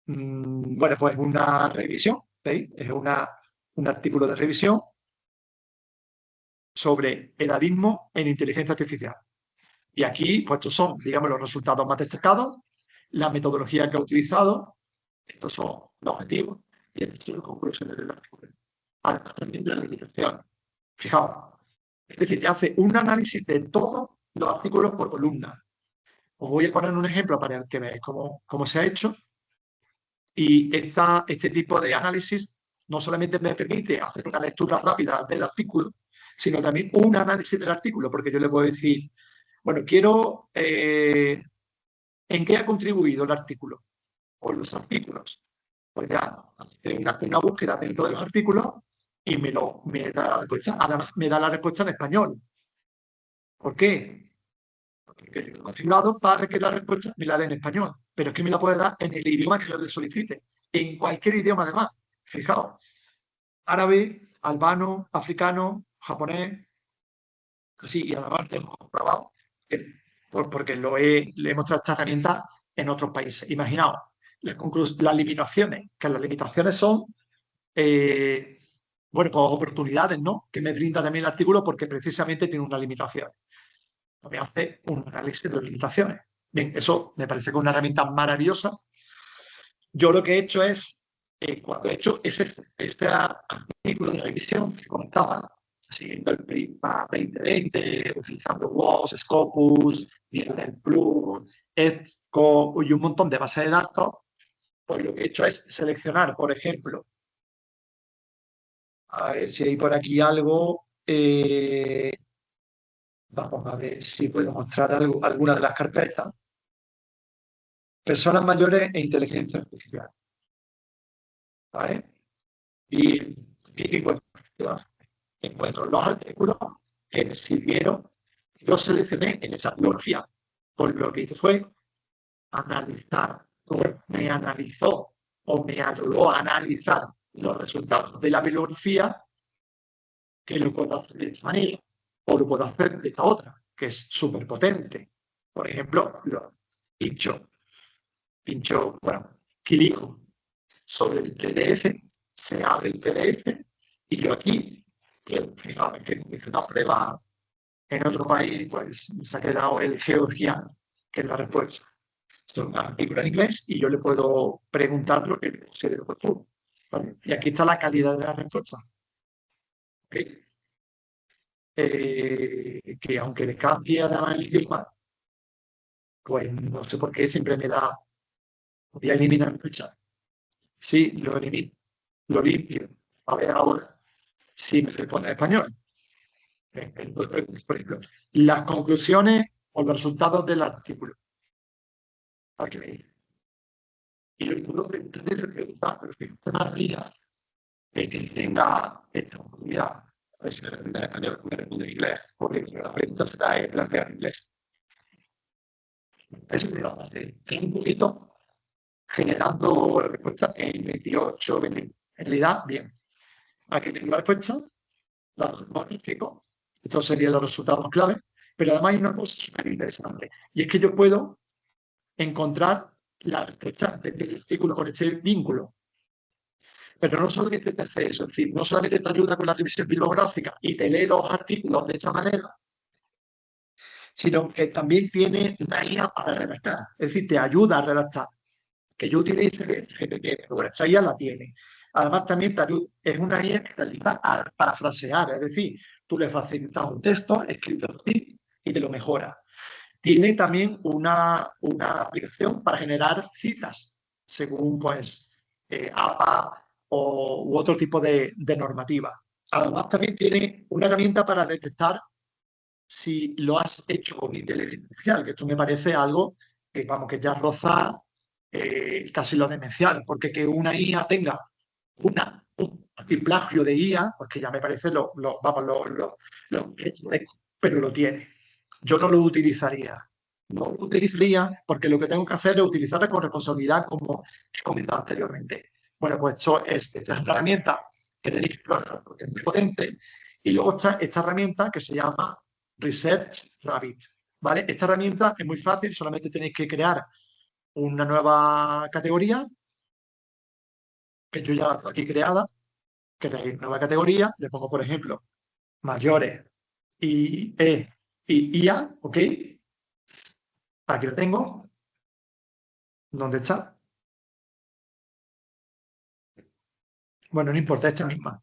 bueno, pues una revisión, ¿veis? Es un artículo de revisión sobre edadismo en inteligencia artificial. Y aquí, pues estos son, digamos, los resultados más destacados, la metodología que ha utilizado, estos son los objetivos y estas son las conclusiones del artículo. Además, también de la limitación. Fijaos, es decir, hace un análisis de todos los artículos por columna. Os voy a poner un ejemplo para que veáis cómo se ha hecho. Y este tipo de análisis no solamente me permite hacer una lectura rápida del artículo, sino también un análisis del artículo, porque yo le puedo decir, bueno, quiero, ¿en qué ha contribuido el artículo? O los artículos. Pues ya, una búsqueda dentro de los artículos y me da la respuesta. Además, me da la respuesta en español. ¿Por qué? Porque lo he configurado para que la respuesta me la dé en español. Pero es que me la puede dar en el idioma que yo le solicite. En cualquier idioma, además. Fijaos. Árabe, albano, africano, japonés. Así, y además hemos comprobado porque le he mostrado esta herramienta en otros países. Imaginaos las limitaciones, que las limitaciones son, bueno, pues oportunidades, ¿no? Que me brinda también el artículo porque precisamente tiene una limitación. Me hace un análisis de las limitaciones. Bien, eso me parece que es una herramienta maravillosa. Yo lo que he hecho es, cuando he hecho es este artículo de revisión que comentaba, siguiendo el PRISMA 2020, utilizando WOS, Scopus, Nielsen Plus, EBSCO y un montón de bases de datos, pues lo que he hecho es seleccionar, por ejemplo, a ver si hay por aquí algo, vamos a ver si puedo mostrar alguna de las carpetas. Personas mayores e inteligencia artificial. ¿Vale? Y encuentro los artículos que me sirvieron. Yo seleccioné en esa bibliografía. Pues lo que hice fue analizar, me analizó o me ayudó a analizar los resultados de la bibliografía, que lo puedo hacer de esta manera o lo puedo hacer de esta otra, que es súper potente. Por ejemplo, pincho, bueno, clico sobre el PDF, se abre el PDF y yo aquí, fijaos que hice una prueba en otro país, pues se ha quedado el georgiano, que es la respuesta. Esto es una artículo en inglés y yo le puedo preguntar lo que se le ocurre. ¿vale? Y aquí está la calidad de la respuesta. ¿Okay? Que aunque le cambie además el idioma, pues no sé por qué siempre me da, voy a eliminar el chat. Sí, lo elimino, lo limpio. A ver ahora, si me le pone español. Por ejemplo, las conclusiones o los resultados del artículo. Para que veáis. Y lo puedo preguntar, pero que una vida que tenga esta oportunidad, a ver si me responde en español, me responde en inglés, porque la pregunta se da en plantear en inglés. Eso me lo hace un poquito generando respuesta en 28, 20. En realidad, bien. Aquí tengo la respuesta, la modifico. Estos serían los resultados clave. Pero además hay una cosa súper interesante. Y es que yo puedo encontrar la respuesta del artículo con este vínculo. Pero no solamente te hace eso, es decir, no solamente te ayuda con la revisión bibliográfica y te lee los artículos de esta manera, sino que también tiene una IA para redactar. Es decir, te ayuda a redactar. Que yo utilice GPT, pero esta IA la tiene. Además, también te ayuda, es una IA que te ayuda a parafrasear, es decir, tú le facilitas un texto escrito por ti y te lo mejora. Tiene también una aplicación para generar citas, según pues APA u otro tipo de normativa. Además, también tiene una herramienta para detectar si lo has hecho con inteligencia artificial, que esto me parece algo que, vamos, que ya roza casi lo demencial, porque que una IA tenga un plagio de IA, pues que ya me parece pero lo tiene. Yo no lo utilizaría. No lo utilizaría porque lo que tengo que hacer es utilizarla con responsabilidad, como he comentado anteriormente. Bueno, pues esto es esta herramienta que tenéis que explorar porque es muy potente. Y luego está esta herramienta que se llama Research Rabbit. ¿Vale? Esta herramienta es muy fácil, solamente tenéis que crear una nueva categoría, que yo ya tengo aquí creada, que tenéis nueva categoría, le pongo, por ejemplo, mayores y IA, ¿ok? Aquí lo tengo. ¿Dónde está? Bueno, no importa, esta misma.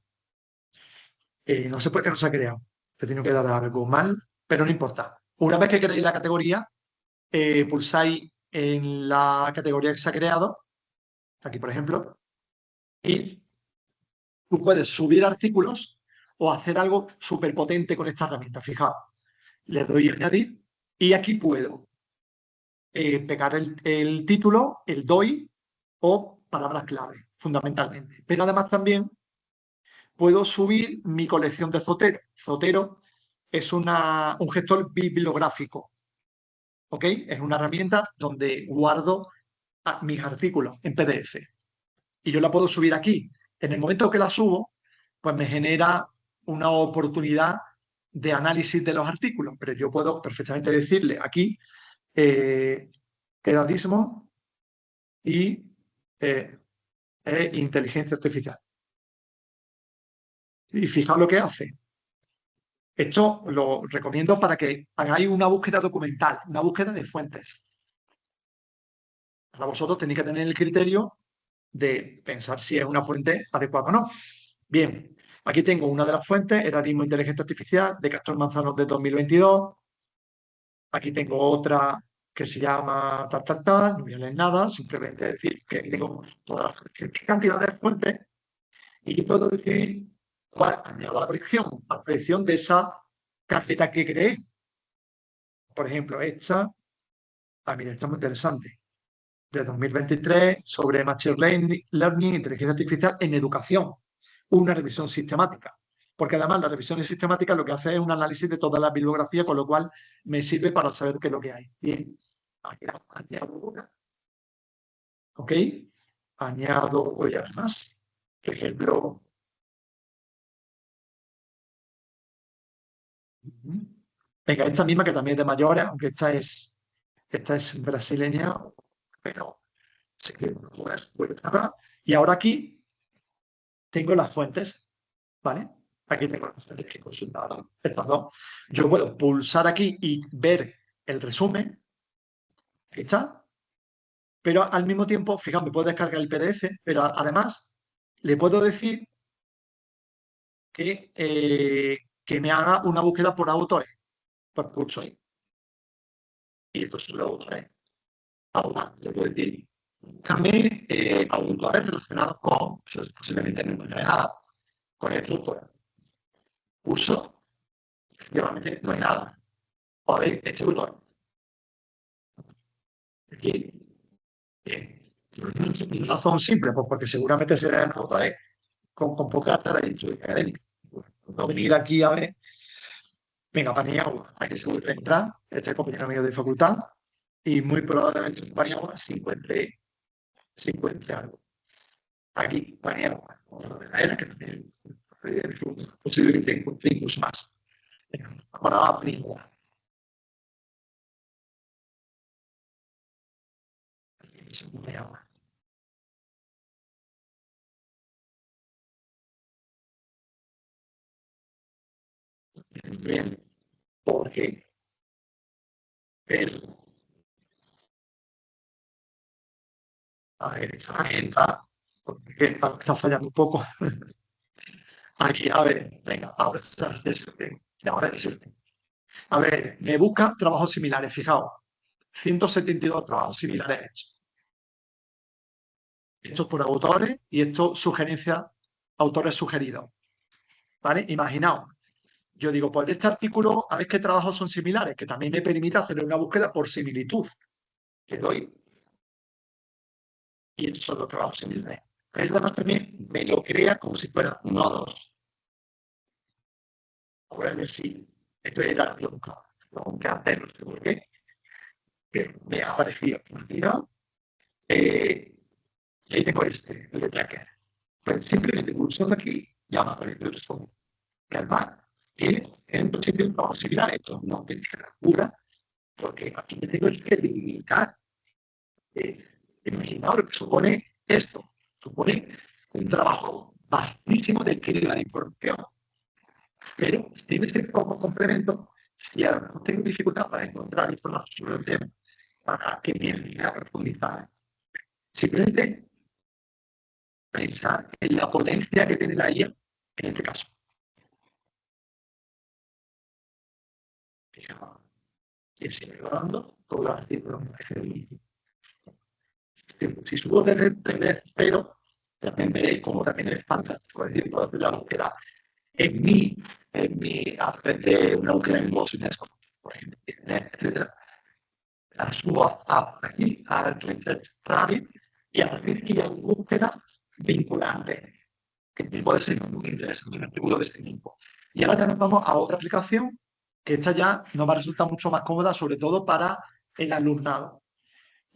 No sé por qué no se ha creado. He tenido que dar algo mal, pero no importa. Una vez que creéis la categoría, pulsáis en la categoría que se ha creado, aquí por ejemplo, y tú puedes subir artículos o hacer algo súper potente con esta herramienta. Fijaos, le doy a añadir y aquí puedo pegar el título, el DOI o palabras clave, fundamentalmente. Pero además también puedo subir mi colección de Zotero. Zotero es un gestor bibliográfico, ¿ok? Es una herramienta donde guardo mis artículos en PDF y yo la puedo subir aquí. En el momento que la subo, pues me genera una oportunidad de análisis de los artículos, pero yo puedo perfectamente decirle aquí edadismo y inteligencia artificial. Y fijaos lo que hace. Esto lo recomiendo para que hagáis una búsqueda documental, una búsqueda de fuentes. Para vosotros tenéis que tener el criterio de pensar si es una fuente adecuada o no. Bien, aquí tengo una de las fuentes, edadismo e inteligencia artificial, de Castor Manzano de 2022. Aquí tengo otra que se llama no voy a leer nada, simplemente decir que tengo toda la cantidad de fuentes y puedo decir cuál añado a la colección de esa carpeta que creé. Por ejemplo, esta, mira, está muy interesante, de 2023 sobre Machine Learning, inteligencia artificial en educación, una revisión sistemática. Porque además la revisión sistemática lo que hace es un análisis de toda la bibliografía, con lo cual me sirve para saber qué es lo que hay. Bien, añado una. ¿Ok? Añado, voy a ver más. Por ejemplo, venga, esta misma que también es de mayores, aunque esta es brasileña, pero sí que y ahora aquí tengo las fuentes, ¿vale? Aquí tengo las fuentes que he consultado, estas dos. Yo puedo pulsar aquí y ver el resumen, ahí está, pero al mismo tiempo, fijaos, me puedo descargar el PDF, pero además le puedo decir que me haga una búsqueda por autores, por pulso ahí. Y esto son los autores. Ahora, le puedo decir, búscame autores relacionados con, pues, posiblemente no encuentre nada, con estructura. Pulso, efectivamente no hay nada. Podéis, este autor. Aquí, bien. Razón simple, pues porque seguramente será autores con poca tradición académica. No venir aquí a ver. Venga, Paniagua, hay que seguro entrar, este compañero mío de facultad, y muy probablemente en Paniagua se encuentre algo. Aquí, Paniagua, otra de la era que también posiblemente encuentre incluso más. Venga, ahora a Paniagua. Paniagua. Bien, porque el, a ver, esta herramienta, porque está fallando un poco. Aquí, a ver, venga, ahora es el tema. Ahora es el tema. A ver, me busca trabajos similares, fijaos, 172 trabajos similares hechos. Esto por autores y esto sugerencias, autores sugeridos. ¿Vale? Imaginaos, yo digo, pues de este artículo, a ver qué trabajos son similares, que también me permite hacer una búsqueda por similitud. Le doy. Y estos son los trabajos similares. Pero además también me lo crea como si fueran nodos. Ahora es decir, esto era lo que antes, no sé por qué, que me ha aparecido y ahí tengo el de tracker. Pues simplemente pulsando aquí, ya me aparece el responde. Que además tiene en principio un trabajo similar, esto no auténtica locura, porque aquí tengo que delimitar. Imaginaos lo que supone esto. Supone un trabajo vastísimo de calidad de información. Pero tiene que ser como complemento, si ahora no tengo dificultad para encontrar información sobre el tema, para que me ayude a profundizar. Simplemente pensar en la potencia que tiene la IA en este caso. Fijaos, y sigue dando todos los artículos si subo desde cero, también veréis cómo también es fantástico. Es decir, puedo hacer la búsqueda a través de una búsqueda en Vox UNESCO, por ejemplo, etcétera. La subo aquí al Research Rabbit y a partir de aquí ya búsqueda vinculante, que puede ser muy interesante, un artículo de este tipo. Y ahora ya nos vamos a otra aplicación, que esta ya nos va a resultar mucho más cómoda, sobre todo para el alumnado.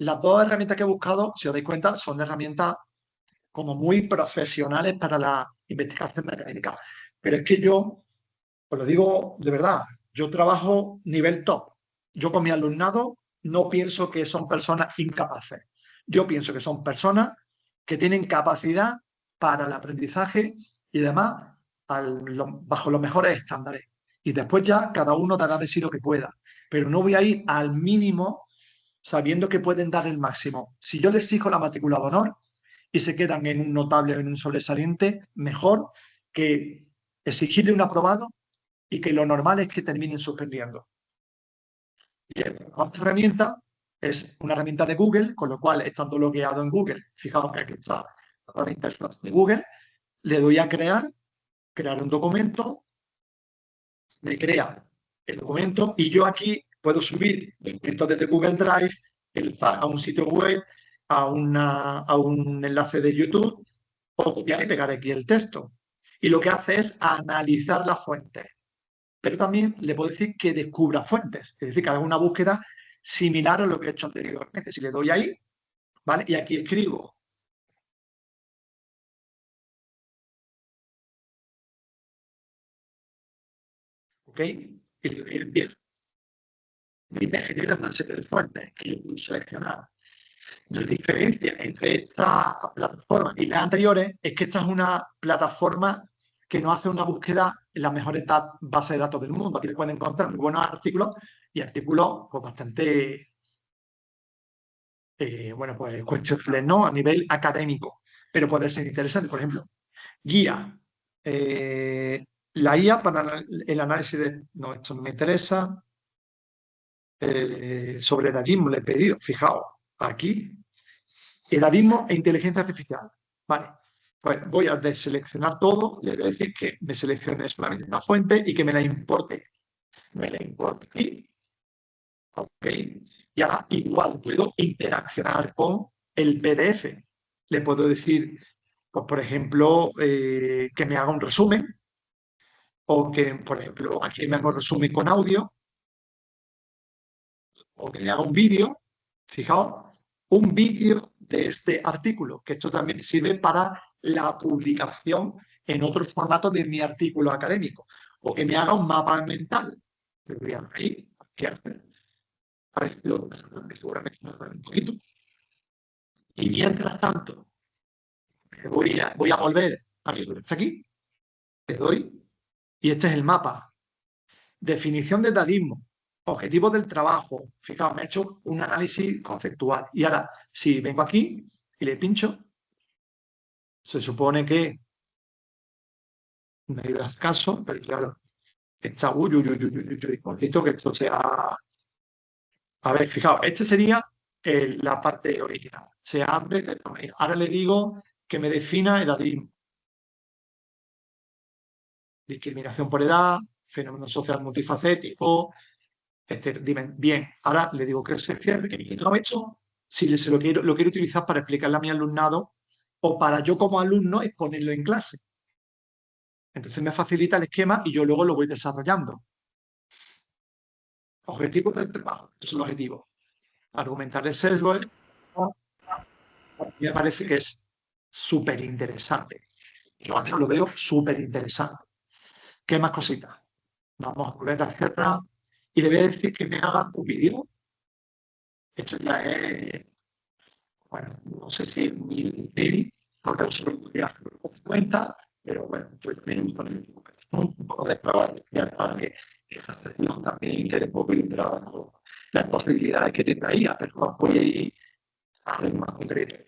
Las dos herramientas que he buscado, si os dais cuenta, son herramientas como muy profesionales para la investigación académica. Pero es que yo, os lo digo de verdad, yo trabajo nivel top. Yo con mi alumnado no pienso que son personas incapaces. Yo pienso que son personas que tienen capacidad para el aprendizaje y demás bajo los mejores estándares. Y después ya cada uno dará de sí lo que pueda. Pero no voy a ir al mínimo sabiendo que pueden dar el máximo. Si yo les exijo la matrícula de honor y se quedan en un notable o en un sobresaliente, mejor que exigirle un aprobado y que lo normal es que terminen suspendiendo. Y la otra herramienta es una herramienta de Google, con lo cual, estando logueado en Google, fijaos que aquí está la interfaz de Google, le doy a crear un documento, me crea el documento y yo aquí puedo subir documentos desde Google Drive a un sitio web, a un enlace de YouTube, o copiar y pegar aquí el texto. Y lo que hace es analizar las fuentes. Pero también le puedo decir que descubra fuentes, es decir, que haga una búsqueda similar a lo que he hecho anteriormente. Si le doy ahí, ¿vale? Y aquí escribo. ¿Ok? Y le doy bien. Me genera una serie de fuentes que yo puedo seleccionar. La diferencia entre esta plataforma y las anteriores es que esta es una plataforma que no hace una búsqueda en las mejores bases de datos del mundo. Aquí pueden encontrar muy buenos artículos y artículos pues, bastante, bueno, pues cuestionables, ¿no? A nivel académico, pero puede ser interesante. Por ejemplo, Guía. La IA para el análisis de... No, esto no me interesa. Sobre edadismo le he pedido. Fijaos, aquí. Edadismo e inteligencia artificial. Vale. Pues voy a deseleccionar todo. Le voy a decir que me seleccione solamente una fuente y que me la importe. Me la importe aquí. Ok. Ya igual puedo interaccionar con el PDF. Le puedo decir, pues, por ejemplo, que me haga un resumen o que, por ejemplo, aquí me haga un resumen con audio o que me haga un vídeo. Fijaos, un vídeo de este artículo, que esto también sirve para la publicación en otros formatos de mi artículo académico, o que me haga un mapa mental. Le voy a dar ahí, a ver, seguramente me un poquito. Y mientras tanto, voy a volver a que está aquí, le doy, y este es el mapa. Definición de dadismo, objetivos del trabajo. Fijaos, me he hecho un análisis conceptual. Y ahora, si vengo aquí y le pincho, se supone que me hagas caso, pero claro, está necesito que esto sea. A ver, fijaos, este sería la parte original. Se abre de esta manera. Ahora le digo que me defina edadismo. Discriminación por edad, fenómeno social multifacético, bien, ahora le digo que se cierre, que lo he hecho, si se lo quiero utilizar para explicarle a mi alumnado o para yo como alumno exponerlo en clase. Entonces me facilita el esquema y yo luego lo voy desarrollando. Objetivos del trabajo, es el objetivo. Argumentar el sesgo, me parece que es súper interesante. Yo lo veo súper interesante. ¿Qué más cositas? Vamos a volver hacia atrás y le voy a decir que me haga un vídeo. Esto ya es, bueno, no sé si es mi débil, porque eso lo podría hacer por mi cuenta, pero bueno, yo también un poco de trabajo para que esa sesión también quede un poco librada con las posibilidades que te traía, pero voy a ir a hacer más concreto.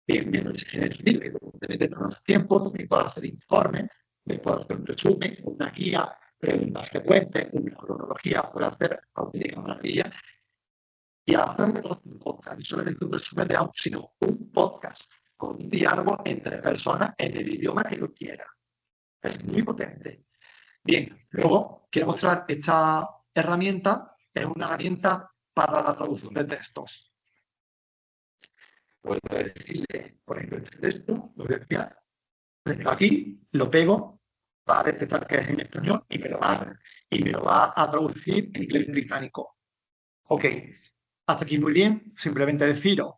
Bien, mientras se genera el vídeo, me meter los tiempos, me puedo hacer informes, me puedo hacer un resumen, una guía, preguntas frecuentes, una cronología, puedo hacer una guía. Y ahora no es un podcast, no solamente un resumen de audio, sino un podcast con un diálogo entre personas en el idioma que yo quiera. Es muy potente. Bien, luego quiero mostrar esta herramienta. Es una herramienta para la traducción de textos. Puedo decirle, por ejemplo, este texto, lo voy a enviar. Aquí lo pego, va a detectar que es en español y me lo va a traducir en inglés británico. Ok, hasta aquí muy bien. Simplemente deciros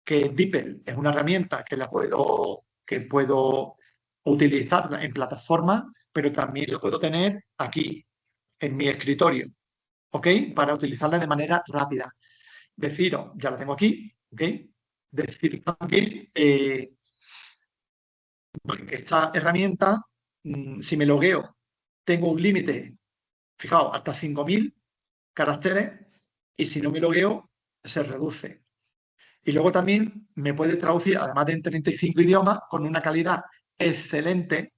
que DeepL es una herramienta que puedo utilizar en plataforma, pero también lo puedo tener aquí, en mi escritorio, ¿ok? Para utilizarla de manera rápida. Deciros, ya la tengo aquí, ¿ok? Decir también que esta herramienta, si me logueo, tengo un límite, fijaos, hasta 5.000 caracteres, y si no me logueo, se reduce. Y luego también me puede traducir, además de en 35 idiomas, con una calidad excelente.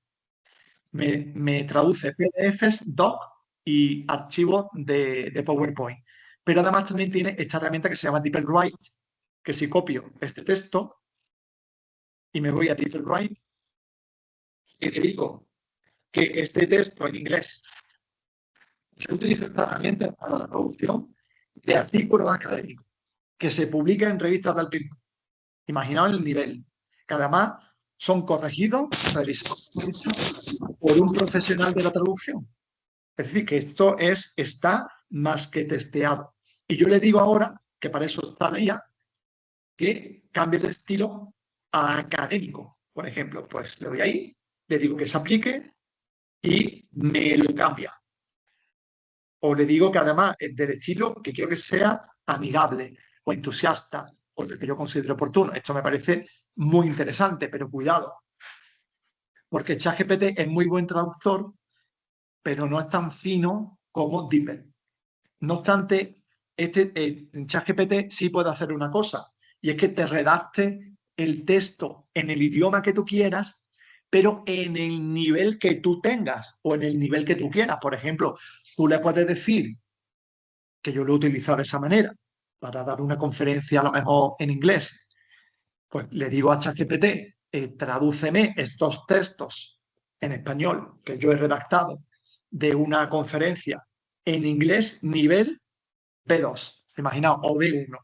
Me traduce PDFs, doc y archivos de PowerPoint. Pero además también tiene esta herramienta que se llama DeepLWrite, que si copio este texto y me voy a DeepLWrite y te digo que este texto en inglés, yo utilizo esta herramienta para la traducción de artículos académicos que se publican en revistas de alto impacto. Imaginaos el nivel, que además son corregidos, revisados por un profesional de la traducción. Es decir, que esto está más que testeado. Y yo le digo ahora, que para eso está la IA, que cambie de estilo a académico. Por ejemplo, pues le doy ahí, le digo que se aplique y me lo cambia. O le digo que además del estilo que quiero que sea amigable o entusiasta, o el que yo considero oportuno. Esto me parece muy interesante, pero cuidado, porque ChatGPT es muy buen traductor, pero no es tan fino como DeepL. No obstante, ChatGPT sí puede hacer una cosa, y es que te redacte el texto en el idioma que tú quieras, pero en el nivel que tú tengas o en el nivel que tú quieras. Por ejemplo, tú le puedes decir que yo lo he utilizado de esa manera para dar una conferencia a lo mejor en inglés. Pues le digo a ChatGPT, tradúceme estos textos en español que yo he redactado de una conferencia en inglés nivel B2, imaginaos, o B1.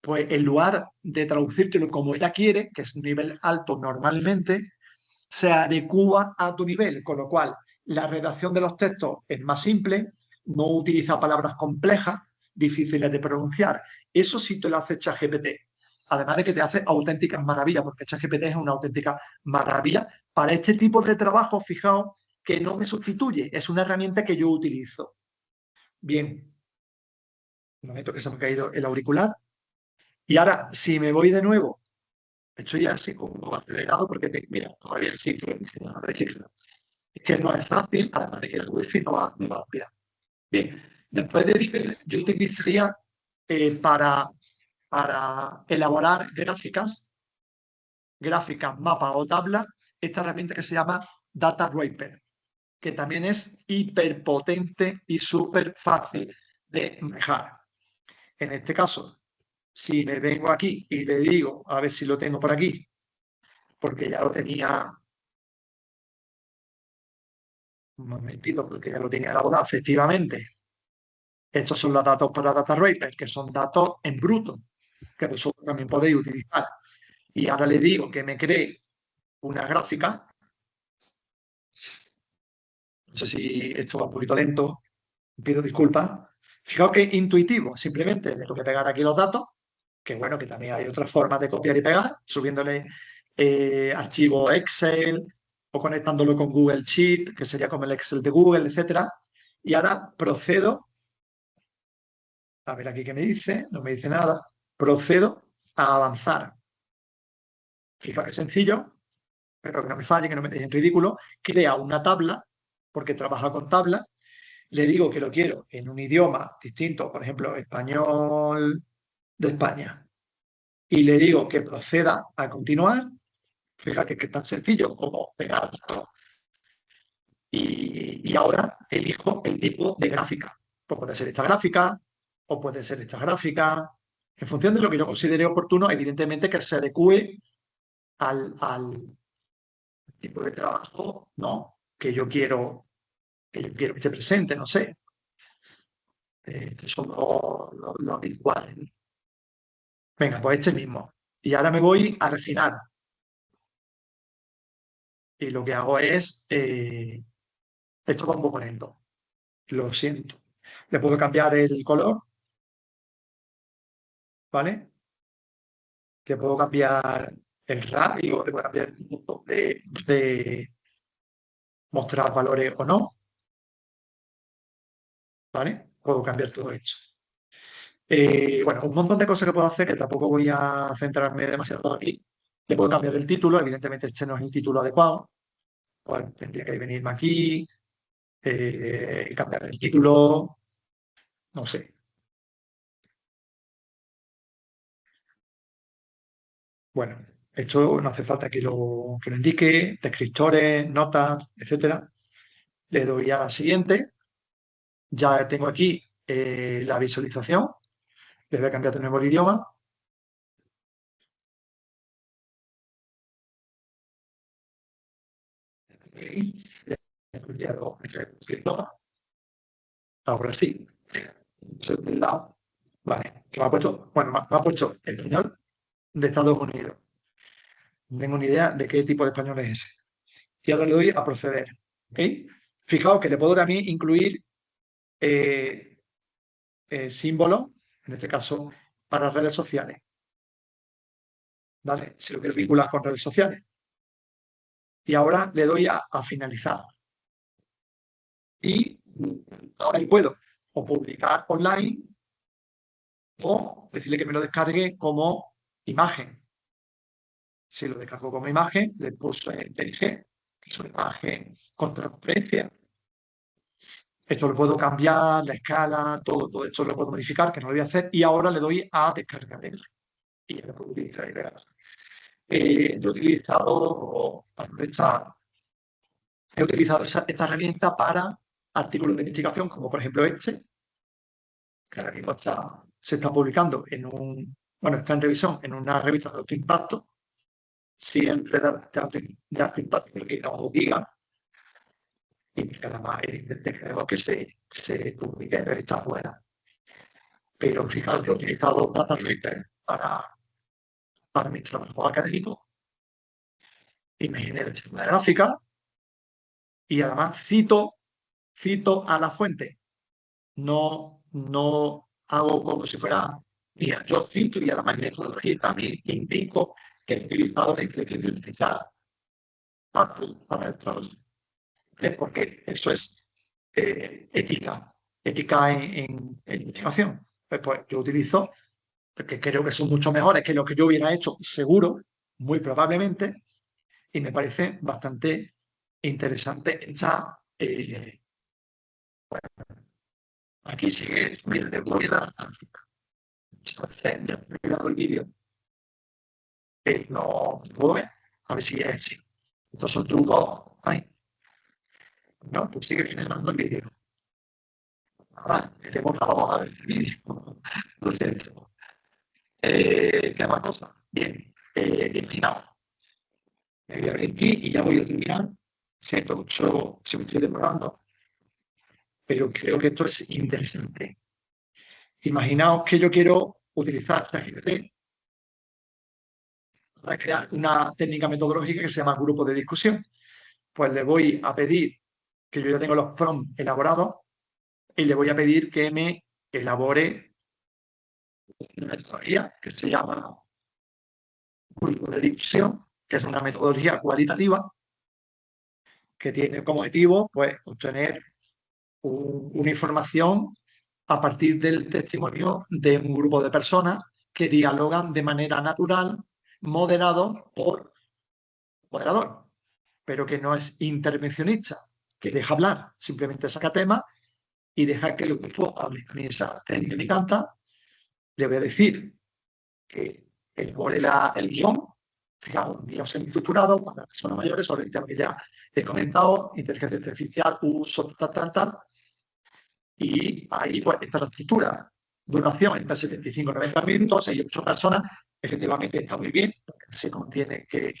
Pues en lugar de traducírtelo como ella quiere, que es nivel alto normalmente, se adecúa a tu nivel, con lo cual la redacción de los textos es más simple, no utiliza palabras complejas, difíciles de pronunciar. Eso sí te lo hace ChatGPT. Además de que te hace auténticas maravillas, porque ChatGPT es una auténtica maravilla para este tipo de trabajo. Fijaos que no me sustituye, es una herramienta que yo utilizo. Bien, un momento que se me ha caído el auricular. Y ahora, si me voy de nuevo, estoy así como acelerado porque, mira, todavía sí que es que no es fácil, además de que el wifi no va a mirar. Bien, después de nivel, yo utilizaría para elaborar gráficas, mapas o tablas, esta herramienta que se llama Data Wrapper, que también es hiperpotente y súper fácil de manejar. En este caso, si me vengo aquí y le digo, a ver si lo tengo por aquí, porque ya lo tenía, un momentito, porque ya lo tenía elaborado, efectivamente. Estos son los datos para Data Wrapper, que son datos en bruto, que vosotros también podéis utilizar. Y ahora le digo que me cree una gráfica. No sé si esto va un poquito lento, pido disculpas. Fijaos que intuitivo, simplemente le tengo que pegar aquí los datos, que bueno, que también hay otras formas de copiar y pegar, subiéndole archivo Excel o conectándolo con Google Sheet, que sería como el Excel de Google, etcétera. Y ahora procedo, a ver aquí qué me dice, no me dice nada, procedo a avanzar. Fijaos que sencillo, pero que no me falle, que no me deje en ridículo. Crea una tabla, porque trabaja con tablas. Le digo que lo quiero en un idioma distinto, por ejemplo, español de España, y le digo que proceda a continuar. Fíjate que es tan sencillo como pegar esto. Y ahora elijo el tipo de gráfica. Pues puede ser esta gráfica o puede ser esta gráfica. En función de lo que yo considere oportuno, evidentemente que se adecue al tipo de trabajo, ¿no? Que yo quiero que esté presente, no sé. Estos son los habituales. Venga, pues este mismo. Y ahora me voy a refinar. Y lo que hago es, esto va un poco lento. Lo siento. Le puedo cambiar el color, ¿vale? Le puedo cambiar el radio, le puedo cambiar el punto de mostrar valores o no, ¿vale? Puedo cambiar todo esto. Bueno, un montón de cosas que puedo hacer, que tampoco voy a centrarme demasiado aquí. Le puedo cambiar el título, evidentemente este no es el título adecuado. Pues tendría que venirme aquí, cambiar el título, no sé. Bueno, esto no hace falta que lo indique, descriptores, notas, etcétera. Le doy a siguiente. Ya tengo aquí la visualización. Le voy a cambiar de nuevo el idioma. Ahora sí. Vale, que me ha puesto, bueno, me ha puesto español de Estados Unidos. No tengo ni idea de qué tipo de español es ese. Y ahora le doy a proceder. ¿Ok? Fijaos que le puedo también incluir eh, símbolos, en este caso para redes sociales. ¿Vale? Si lo quiero vincular con redes sociales. Y ahora le doy a finalizar. Y ahora ahí puedo o publicar online o decirle que me lo descargue como imagen. Si lo descargo como imagen, le puse PNG, que es una imagen con transparencia. Esto lo puedo cambiar, la escala, todo esto lo puedo modificar, que no lo voy a hacer. Y ahora le doy a descargar. Y ya lo puedo utilizar y verás. Yo he utilizado esta herramienta para artículos de investigación, como por ejemplo este, que ahora mismo se está publicando está en revisión en una revista de alto impacto, siempre de alto impacto, porque no diga, y que además queremos que se publique en revistas buenas. Pero fijaos, yo he utilizado Data Reaper para mi trabajo académico y me genero el sistema de gráfica y además cito a la fuente. No hago como si fuera mía. Yo cito y además en metodología también indico que he utilizado la inteligencia artificial para el trabajo. Porque eso es ética en investigación. Pues yo utilizo, porque creo que son mucho mejores que lo que yo hubiera hecho, seguro, muy probablemente, y me parece bastante interesante esta. Aquí sigue subiendo de la ya he terminado el vídeo, no puedo ver, a ver si es así. Estos son trucos. Ay, no, pues sigue generando el vídeo. Nada, tenemos grabado a ver el vídeo. Lo siento. ¿Qué más cosa? Bien, final. Me voy a abrir aquí y ya voy a terminar. Siento mucho si me estoy demorando, pero creo que esto es interesante. Imaginaos que yo quiero utilizar ChatGPT para crear una técnica metodológica que se llama grupo de discusión. Pues le voy a pedir que yo ya tengo los prompts elaborados y le voy a pedir que me elabore una metodología que se llama grupo de discusión, que es una metodología cualitativa que tiene como objetivo pues, obtener una información a partir del testimonio de un grupo de personas que dialogan de manera natural, moderado por moderador, pero que no es intervencionista, que deja hablar, simplemente saca temas y deja que el grupo hable. A mí esa técnica me encanta. Le voy a decir que elabore el guión, fijaos, un guión semi-estructurado para las personas mayores sobre el tema que ya he comentado, inteligencia artificial, uso, tal, y ahí pues está la estructura. Duración entre 75 y 90 minutos, 6 y 8 personas, efectivamente está muy bien, porque se contiene que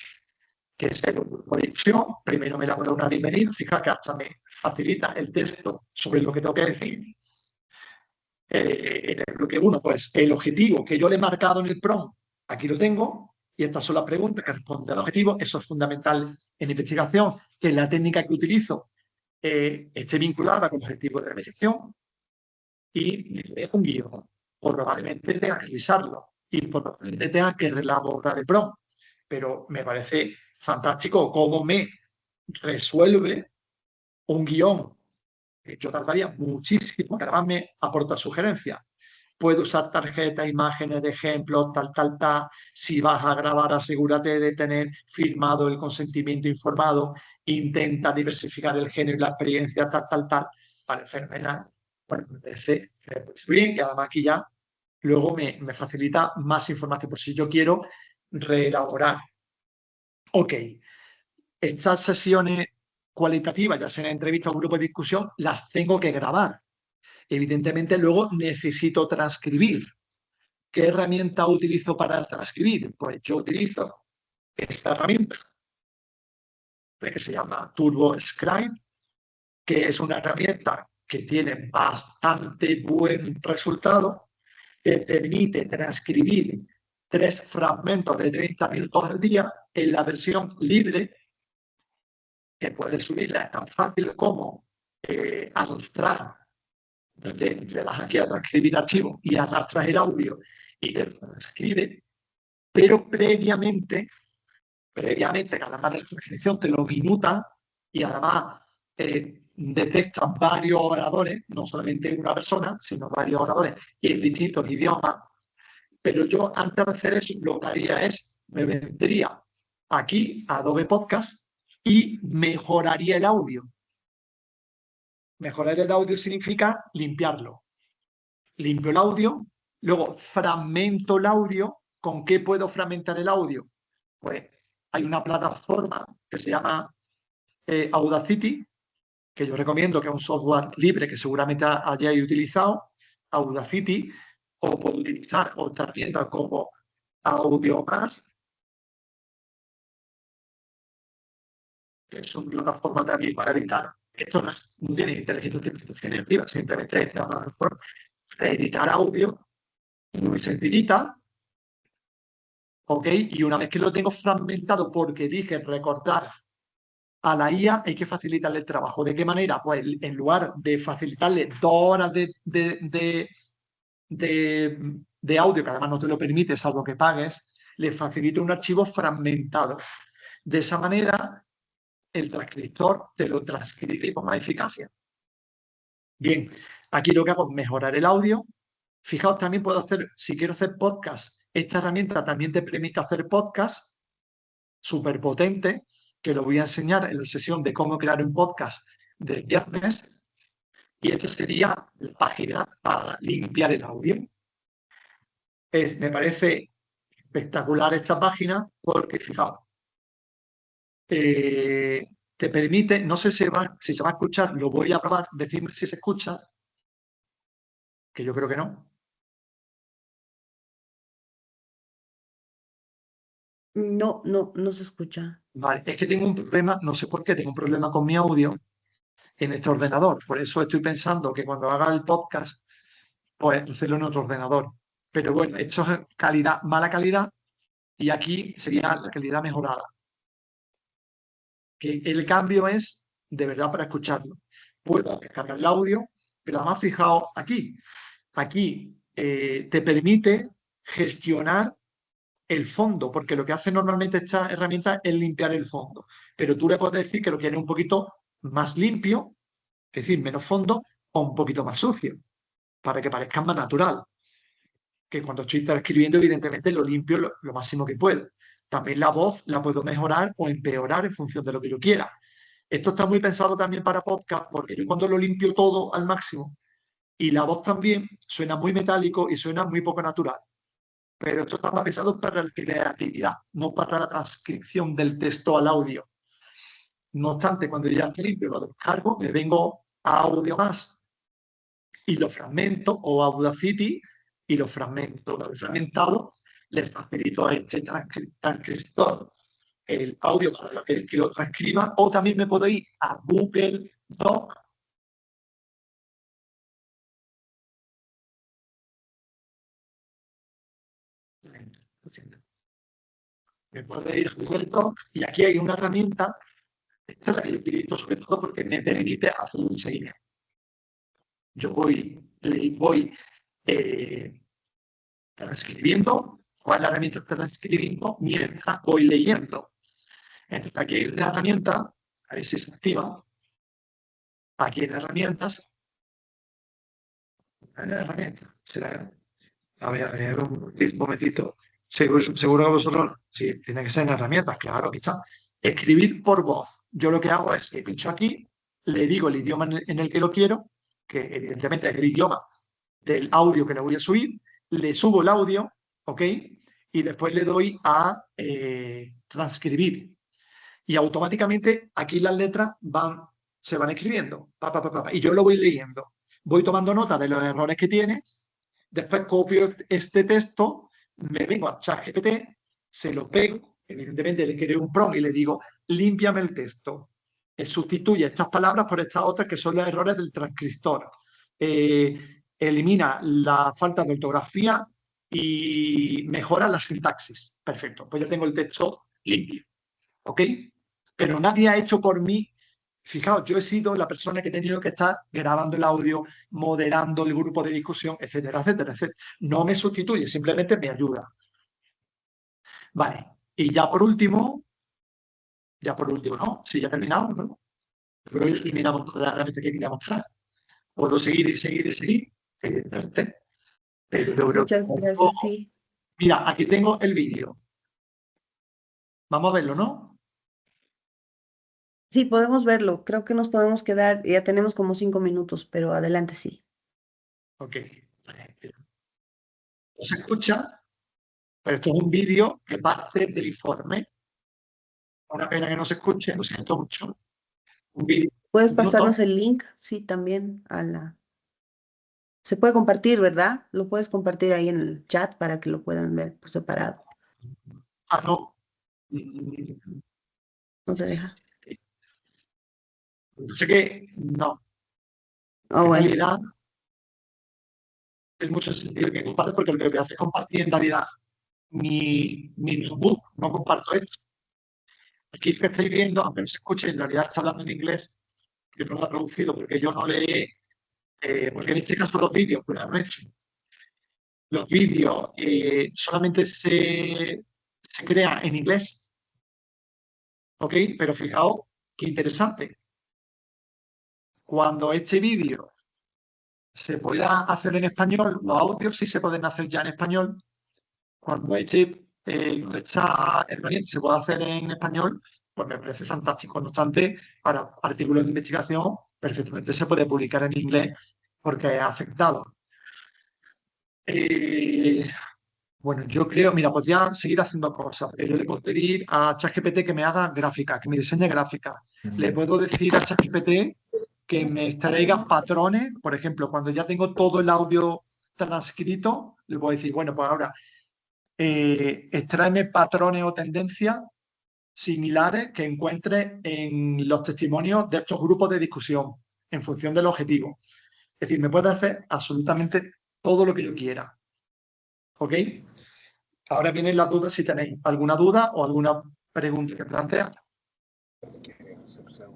es el grupo de discusión. Primero me elabora una bienvenida, fija que hasta me facilita el texto sobre lo que tengo que decir. En el bloque 1, pues el objetivo que yo le he marcado en el prompt, aquí lo tengo, y estas son las preguntas que responden al objetivo. Eso es fundamental en investigación, que la técnica que utilizo esté vinculada con el objetivo de la investigación, y le dejo un guión. Probablemente tenga que revisarlo y probablemente tenga que elaborar el prompt, pero me parece fantástico cómo me resuelve un guión. Yo tardaría muchísimo, que además me aporta sugerencias. Puedo usar tarjetas, imágenes de ejemplos, tal. Si vas a grabar, asegúrate de tener firmado el consentimiento informado. Intenta diversificar el género y la experiencia, tal. Vale, fenomenal. Bueno, me parece bien, que además aquí ya luego me facilita más información por si yo quiero reelaborar. Ok, estas sesiones cualitativas, ya sea en entrevista o grupo de discusión, las tengo que grabar. Evidentemente, luego necesito transcribir. ¿Qué herramienta utilizo para transcribir? Pues yo utilizo esta herramienta que se llama Turbo Scribe, que es una herramienta que tiene bastante buen resultado, que permite transcribir 3 fragmentos de 30 minutos al día en la versión libre, que puedes subirla, es tan fácil como arrastrar, le das aquí a transcribir archivo y arrastras el audio y te lo transcribe, pero previamente, que además de la transcripción te lo minuta y además detecta varios oradores, no solamente una persona, sino varios oradores y en distintos idiomas. Pero yo, antes de hacer eso, lo que haría es, me vendría aquí a Adobe Podcast y mejoraría el audio. Mejorar el audio significa limpiarlo. Limpio el audio, luego fragmento el audio. ¿Con qué puedo fragmentar el audio? Pues hay una plataforma que se llama Audacity, que yo recomiendo, que es un software libre que seguramente hayáis utilizado, Audacity, o puedo utilizar otra herramienta como AudioMask, que es una plataforma también para editar. Esto no tiene inteligencia artificial generativa, simplemente es una plataforma para editar audio muy sencillita, ¿ok? Y una vez que lo tengo fragmentado, porque dije recortar a la IA, hay que facilitarle el trabajo. ¿De qué manera? Pues en lugar de facilitarle 2 horas de audio, que además no te lo permite, salvo que pagues, le facilito un archivo fragmentado. De esa manera, el transcriptor te lo transcribe con más eficacia. Bien, aquí lo que hago es mejorar el audio. Fijaos, también puedo hacer, si quiero hacer podcast, esta herramienta también te permite hacer podcast súper potente, que lo voy a enseñar en la sesión de cómo crear un podcast del viernes. Y esta sería la página para limpiar el audio. Me parece espectacular esta página porque, fijaos, te permite, no sé si se va a escuchar, lo voy a probar, decirme si se escucha, que yo creo que no. No, no, no se escucha. Vale, es que tengo un problema, no sé por qué, tengo un problema con mi audio en este ordenador. Por eso estoy pensando que cuando haga el podcast, pues hacerlo en otro ordenador. Pero bueno, esto es calidad, mala calidad, y aquí sería la calidad mejorada. Que el cambio es de verdad para escucharlo. Puedo descargar el audio, pero además fijaos aquí. Aquí te permite gestionar el fondo, porque lo que hace normalmente esta herramienta es limpiar el fondo. Pero tú le puedes decir que lo quieres un poquito más limpio, es decir, menos fondo, o un poquito más sucio, para que parezca más natural. Que cuando estoy escribiendo, evidentemente lo limpio lo máximo que puedo. También la voz la puedo mejorar o empeorar en función de lo que yo quiera. Esto está muy pensado también para podcast, porque yo cuando lo limpio todo al máximo y la voz también suena muy metálico y suena muy poco natural. Pero esto está pensado para la creatividad, no para la transcripción del texto al audio. No obstante, cuando ya esté limpio, lo descargo, me vengo a AudioMask y lo fragmento, o Audacity, y lo fragmento. Lo he fragmentado, le facilito a este transcriptor el audio para que lo transcriba, o también me puedo ir a Google Doc. Me puedo ir a Google Doc y aquí hay una herramienta, esta es la que yo utilizo sobre todo porque me permite hacer un seguimiento. Yo voy transcribiendo, cuál es la herramienta que está transcribiendo, mientras voy leyendo. Entonces aquí hay una herramienta, a ver si se activa. Aquí en herramientas, a ver, un momentito. Seguro que vosotros, sí, tiene que ser en herramientas, claro, quizá. Escribir por voz. Yo lo que hago es que pincho aquí, le digo el idioma en el que lo quiero, que evidentemente es el idioma del audio que le voy a subir, le subo el audio, ¿ok? Y después le doy a transcribir. Y automáticamente aquí las letras se van escribiendo. Y yo lo voy leyendo. Voy tomando nota de los errores que tiene. Después copio este texto, me vengo a ChatGPT, se lo pego. Evidentemente le creo un prompt y le digo, límpiame el texto. Sustituye estas palabras por estas otras que son los errores del transcriptor. Elimina la falta de ortografía y mejora la sintaxis. Perfecto, pues yo tengo el texto limpio. ¿Ok? Pero nadie ha hecho por mí. Fijaos, yo he sido la persona que he tenido que estar grabando el audio, moderando el grupo de discusión, etcétera, etcétera, etcétera. No me sustituye, simplemente me ayuda. Vale, y ya por último, ¿no? Sí, ya terminamos, ¿no? Pero eliminamos toda la herramienta que quería mostrar. Puedo seguir y seguir y seguir, evidentemente. Pero yo creo que... Muchas gracias, sí. Mira, aquí tengo el vídeo. Vamos a verlo, ¿no? Sí, podemos verlo. Creo que nos podemos quedar, ya tenemos como 5 minutos, pero adelante, sí. Ok. No se escucha, pero esto es un vídeo que parte del informe una pena que no se escuche, lo siento mucho. Un vídeo ¿Puedes de un pasarnos minuto. el link? Sí, también a la... Se puede compartir, ¿verdad? Lo puedes compartir ahí en el chat para que lo puedan ver por separado. Ah, no. Mm, ¿No te deja? Sé que no. Oh, En bueno. realidad, es mucho sentido que comparte porque lo que hace es compartir en realidad mi notebook, no comparto esto. Aquí lo que estáis viendo, aunque no se escuche, en realidad está hablando en inglés, yo no lo he traducido porque yo no le... porque en este caso los vídeos, pues lo he hecho. Los vídeos solamente se crean en inglés, ¿ok? Pero fijaos qué interesante. Cuando este vídeo se pueda hacer en español, los audios sí se pueden hacer ya en español. Cuando esta herramienta se pueda hacer en español, pues me parece fantástico. No obstante, para artículos de investigación, perfectamente se puede publicar en inglés porque es aceptado. Bueno, yo creo, mira, podría seguir haciendo cosas. Pero le puedo pedir a ChatGPT que me haga gráfica, que me diseñe gráfica. Le puedo decir a ChatGPT que me extraiga patrones. Por ejemplo, cuando ya tengo todo el audio transcrito, le puedo decir, bueno, pues ahora extráeme patrones o tendencias similares que encuentre en los testimonios de estos grupos de discusión en función del objetivo. Es decir, me puede hacer absolutamente todo lo que yo quiera. ¿Ok? Ahora vienen las dudas si tenéis alguna duda o alguna pregunta que plantear.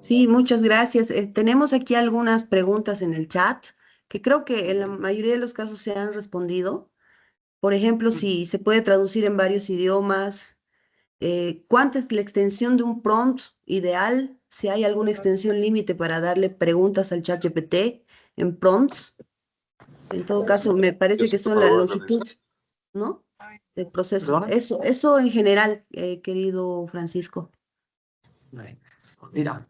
Sí, muchas gracias. Tenemos aquí algunas preguntas en el chat que creo que en la mayoría de los casos se han respondido. Por ejemplo, si se puede traducir en varios idiomas. ¿Cuánta es la extensión de un prompt ideal? Si hay alguna extensión límite para darle preguntas al chat GPT en prompts. En todo caso, me parece que son la longitud, ¿no? Del proceso. ¿Perdona? Eso en general, querido Francisco. Vale. Pues mira,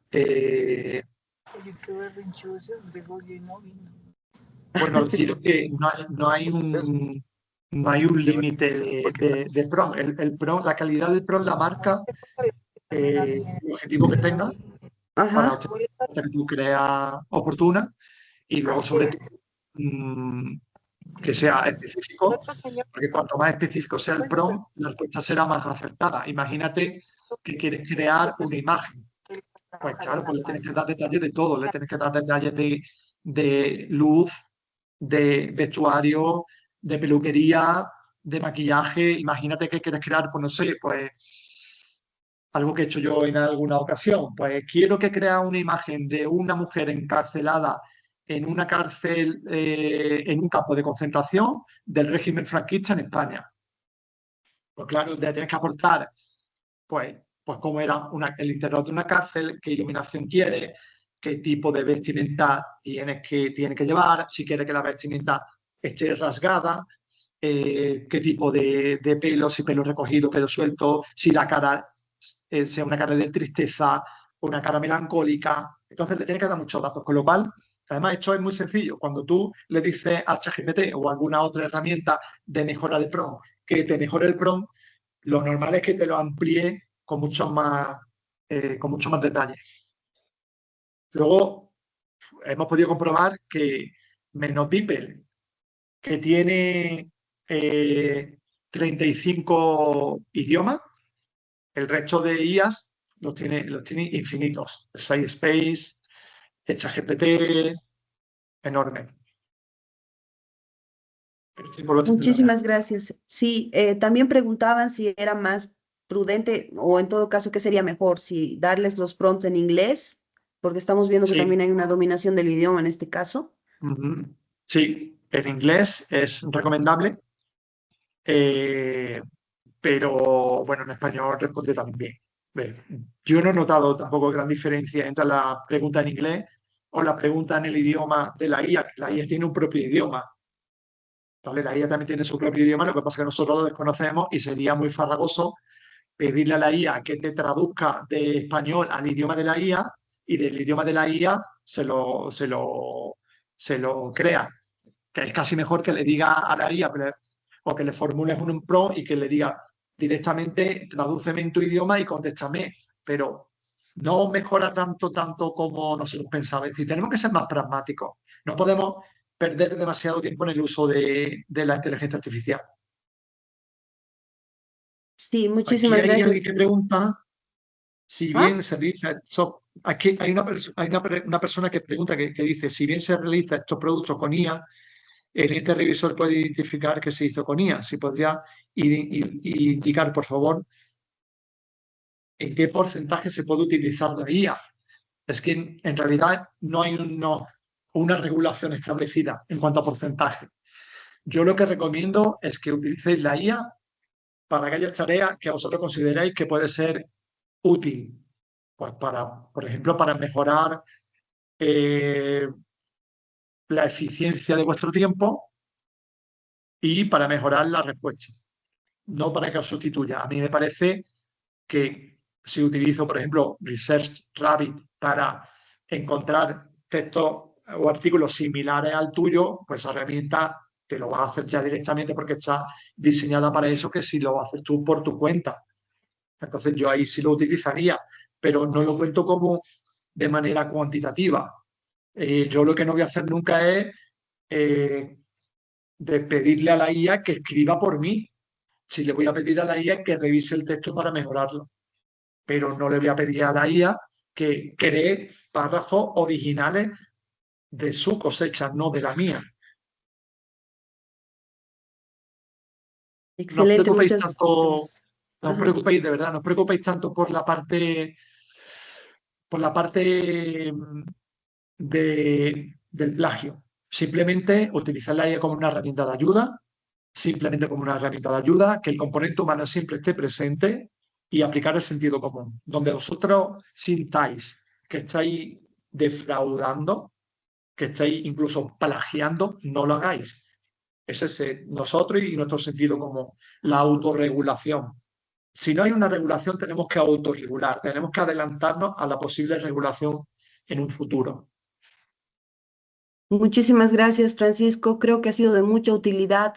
bueno, deciros que no hay un límite de prompt. El prompt. La calidad del prompt la marca el objetivo que tenga para Ajá. obtener la respuesta que tú creas oportuna y luego sobre todo que sea específico, porque cuanto más específico sea el prompt, la respuesta será más acertada. Imagínate que quieres crear una imagen. Pues claro, pues le tienes que dar detalles de todo, le tienes que dar detalles de luz, de vestuario, de peluquería, de maquillaje. Imagínate que quieres crear, pues no sé, pues algo que he hecho yo en alguna ocasión. Pues quiero que crea una imagen de una mujer encarcelada en una cárcel, en un campo de concentración del régimen franquista en España. Pues claro, le tienes que aportar, pues cómo era el interior de una cárcel, qué iluminación quiere, qué tipo de vestimenta tiene que llevar, si quiere que la vestimenta esté rasgada, qué tipo de pelo, si pelo recogido, pelo suelto, si la cara sea una cara de tristeza o una cara melancólica. Entonces le tienes que dar muchos datos, con lo cual, además, esto es muy sencillo. Cuando tú le dices a ChatGPT o alguna otra herramienta de mejora de prompt que te mejore el prompt, lo normal es que te lo amplíe con mucho más detalle. Luego, hemos podido comprobar que Menotiper, que tiene 35 idiomas, el resto de IAs los tiene infinitos. SciSpace, ChatGPT, enorme. Muchísimas gracias. Sí, también preguntaban si era más prudente o en todo caso, ¿qué sería mejor? Si darles los prompts en inglés, porque estamos viendo que Sí, también hay una dominación del idioma en este caso. sí, en inglés es recomendable, pero bueno, en español responde también bien. Yo no he notado tampoco gran diferencia entre la pregunta en inglés o la pregunta en el idioma de la IA, que la IA tiene un propio idioma. ¿Vale? La IA también tiene su propio idioma, lo que pasa es que nosotros lo desconocemos y sería muy farragoso pedirle a la IA que te traduzca de español al idioma de la IA y del idioma de la IA se lo crea. Que es casi mejor que le diga a la IA o que le formules un prompt y que le diga directamente tradúceme en tu idioma y contéstame. pero no mejora tanto como nosotros pensábamos. Es decir, tenemos que ser más pragmáticos. No podemos perder demasiado tiempo en el uso de la inteligencia artificial. Sí, Aquí muchísimas hay gracias. alguien que pregunta si ¿Ah? bien se realiza, aquí hay una persona que pregunta, que dice, si bien se realiza estos productos con IA, el ente revisor puede identificar que se hizo con IA. Si podría indicar, por favor, en qué porcentaje se puede utilizar la IA. Es que en realidad no hay una regulación establecida en cuanto a porcentaje. Yo lo que recomiendo es que utilicéis la IA para aquellas tareas que vosotros consideráis que puede ser útil. Pues por ejemplo, para mejorar la eficiencia de vuestro tiempo y para mejorar la respuesta, no para que os sustituya. A mí me parece que si utilizo, por ejemplo, Research Rabbit para encontrar textos o artículos similares al tuyo, pues esa herramienta te lo va a hacer ya directamente porque está diseñada para eso, que si lo haces tú por tu cuenta. Entonces yo ahí sí lo utilizaría, pero no lo cuento como de manera cuantitativa. Yo lo que no voy a hacer nunca es de pedirle a la IA que escriba por mí. Si le voy a pedir a la IA que revise el texto para mejorarlo, pero no le voy a pedir a la IA que cree párrafos originales de su cosecha, no de la mía. No os Excelente, preocupéis muchas tanto, gracias. no os Ajá. preocupéis de verdad, no os preocupéis tanto por la parte del plagio. Simplemente utilizar la IA como una herramienta de ayuda, simplemente como una herramienta de ayuda, que el componente humano siempre esté presente y aplicar el sentido común. Donde vosotros sintáis que estáis defraudando, que estáis incluso plagiando, no lo hagáis. Es ese nosotros y nuestro sentido común, la autorregulación. Si no hay una regulación, tenemos que autorregular, tenemos que adelantarnos a la posible regulación en un futuro. Muchísimas gracias, Francisco. Creo que ha sido de mucha utilidad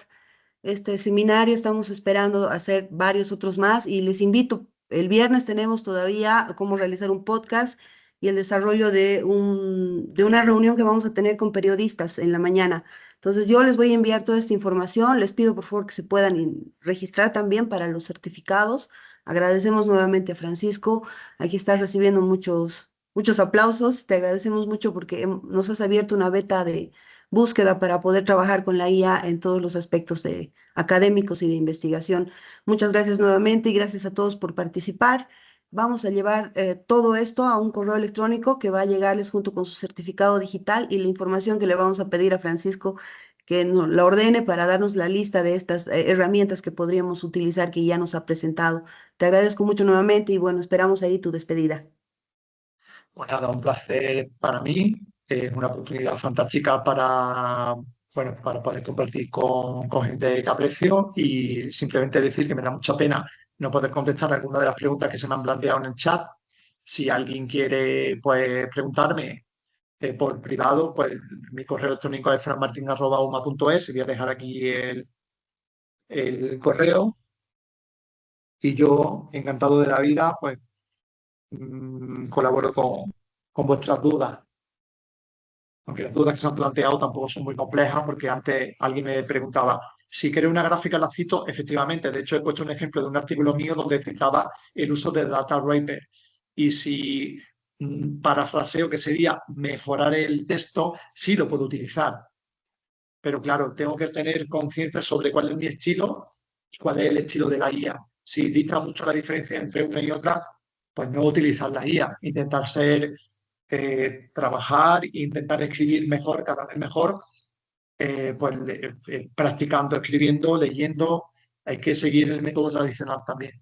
este seminario. Estamos esperando hacer varios otros más y les invito. El viernes tenemos todavía cómo realizar un podcast y el desarrollo de una reunión que vamos a tener con periodistas en la mañana. Entonces yo les voy a enviar toda esta información. Les pido por favor que se puedan registrar también para los certificados. Agradecemos nuevamente a Francisco. Aquí estás recibiendo muchos aplausos. Te agradecemos mucho porque nos has abierto una beta de búsqueda para poder trabajar con la IA en todos los aspectos de académicos y de investigación. Muchas gracias nuevamente y gracias a todos por participar. Vamos a llevar todo esto a un correo electrónico que va a llegarles junto con su certificado digital y la información que le vamos a pedir a Francisco que nos la ordene para darnos la lista de estas herramientas que podríamos utilizar que ya nos ha presentado. Te agradezco mucho nuevamente y bueno, esperamos ahí tu despedida. Pues nada, un placer para mí, una oportunidad fantástica para poder compartir con gente que aprecio y simplemente decir que me da mucha pena no poder contestar alguna de las preguntas que se me han planteado en el chat. Si alguien quiere pues, preguntarme por privado, pues mi correo electrónico es franmartin@uma.es y voy a dejar aquí el correo y yo, encantado de la vida, pues colaboro con vuestras dudas. Aunque las dudas que se han planteado tampoco son muy complejas, porque antes alguien me preguntaba, si quiero una gráfica la cito, efectivamente. De hecho, he puesto un ejemplo de un artículo mío donde citaba el uso de data wrapper. Y si parafraseo, que sería mejorar el texto, sí lo puedo utilizar. Pero claro, tengo que tener conciencia sobre cuál es mi estilo y cuál es el estilo de la IA. Si dista mucho la diferencia entre una y otra, pues no utilizar la IA, intentar trabajar e intentar escribir mejor, cada vez mejor, practicando, escribiendo, leyendo. Hay que seguir el método tradicional también.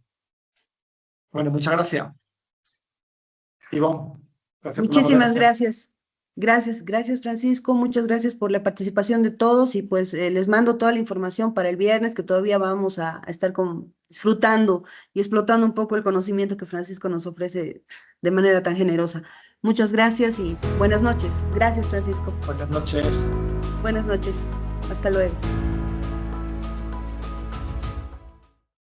Bueno, muchas gracias, Ivonne. Gracias por la Muchísimas moderación. gracias. Gracias Francisco. Muchas gracias por la participación de todos y pues les mando toda la información para el viernes que todavía vamos a estar disfrutando y explotando un poco el conocimiento que Francisco nos ofrece de manera tan generosa. Muchas gracias y buenas noches. Gracias Francisco. Buenas noches. Buenas noches. Hasta luego.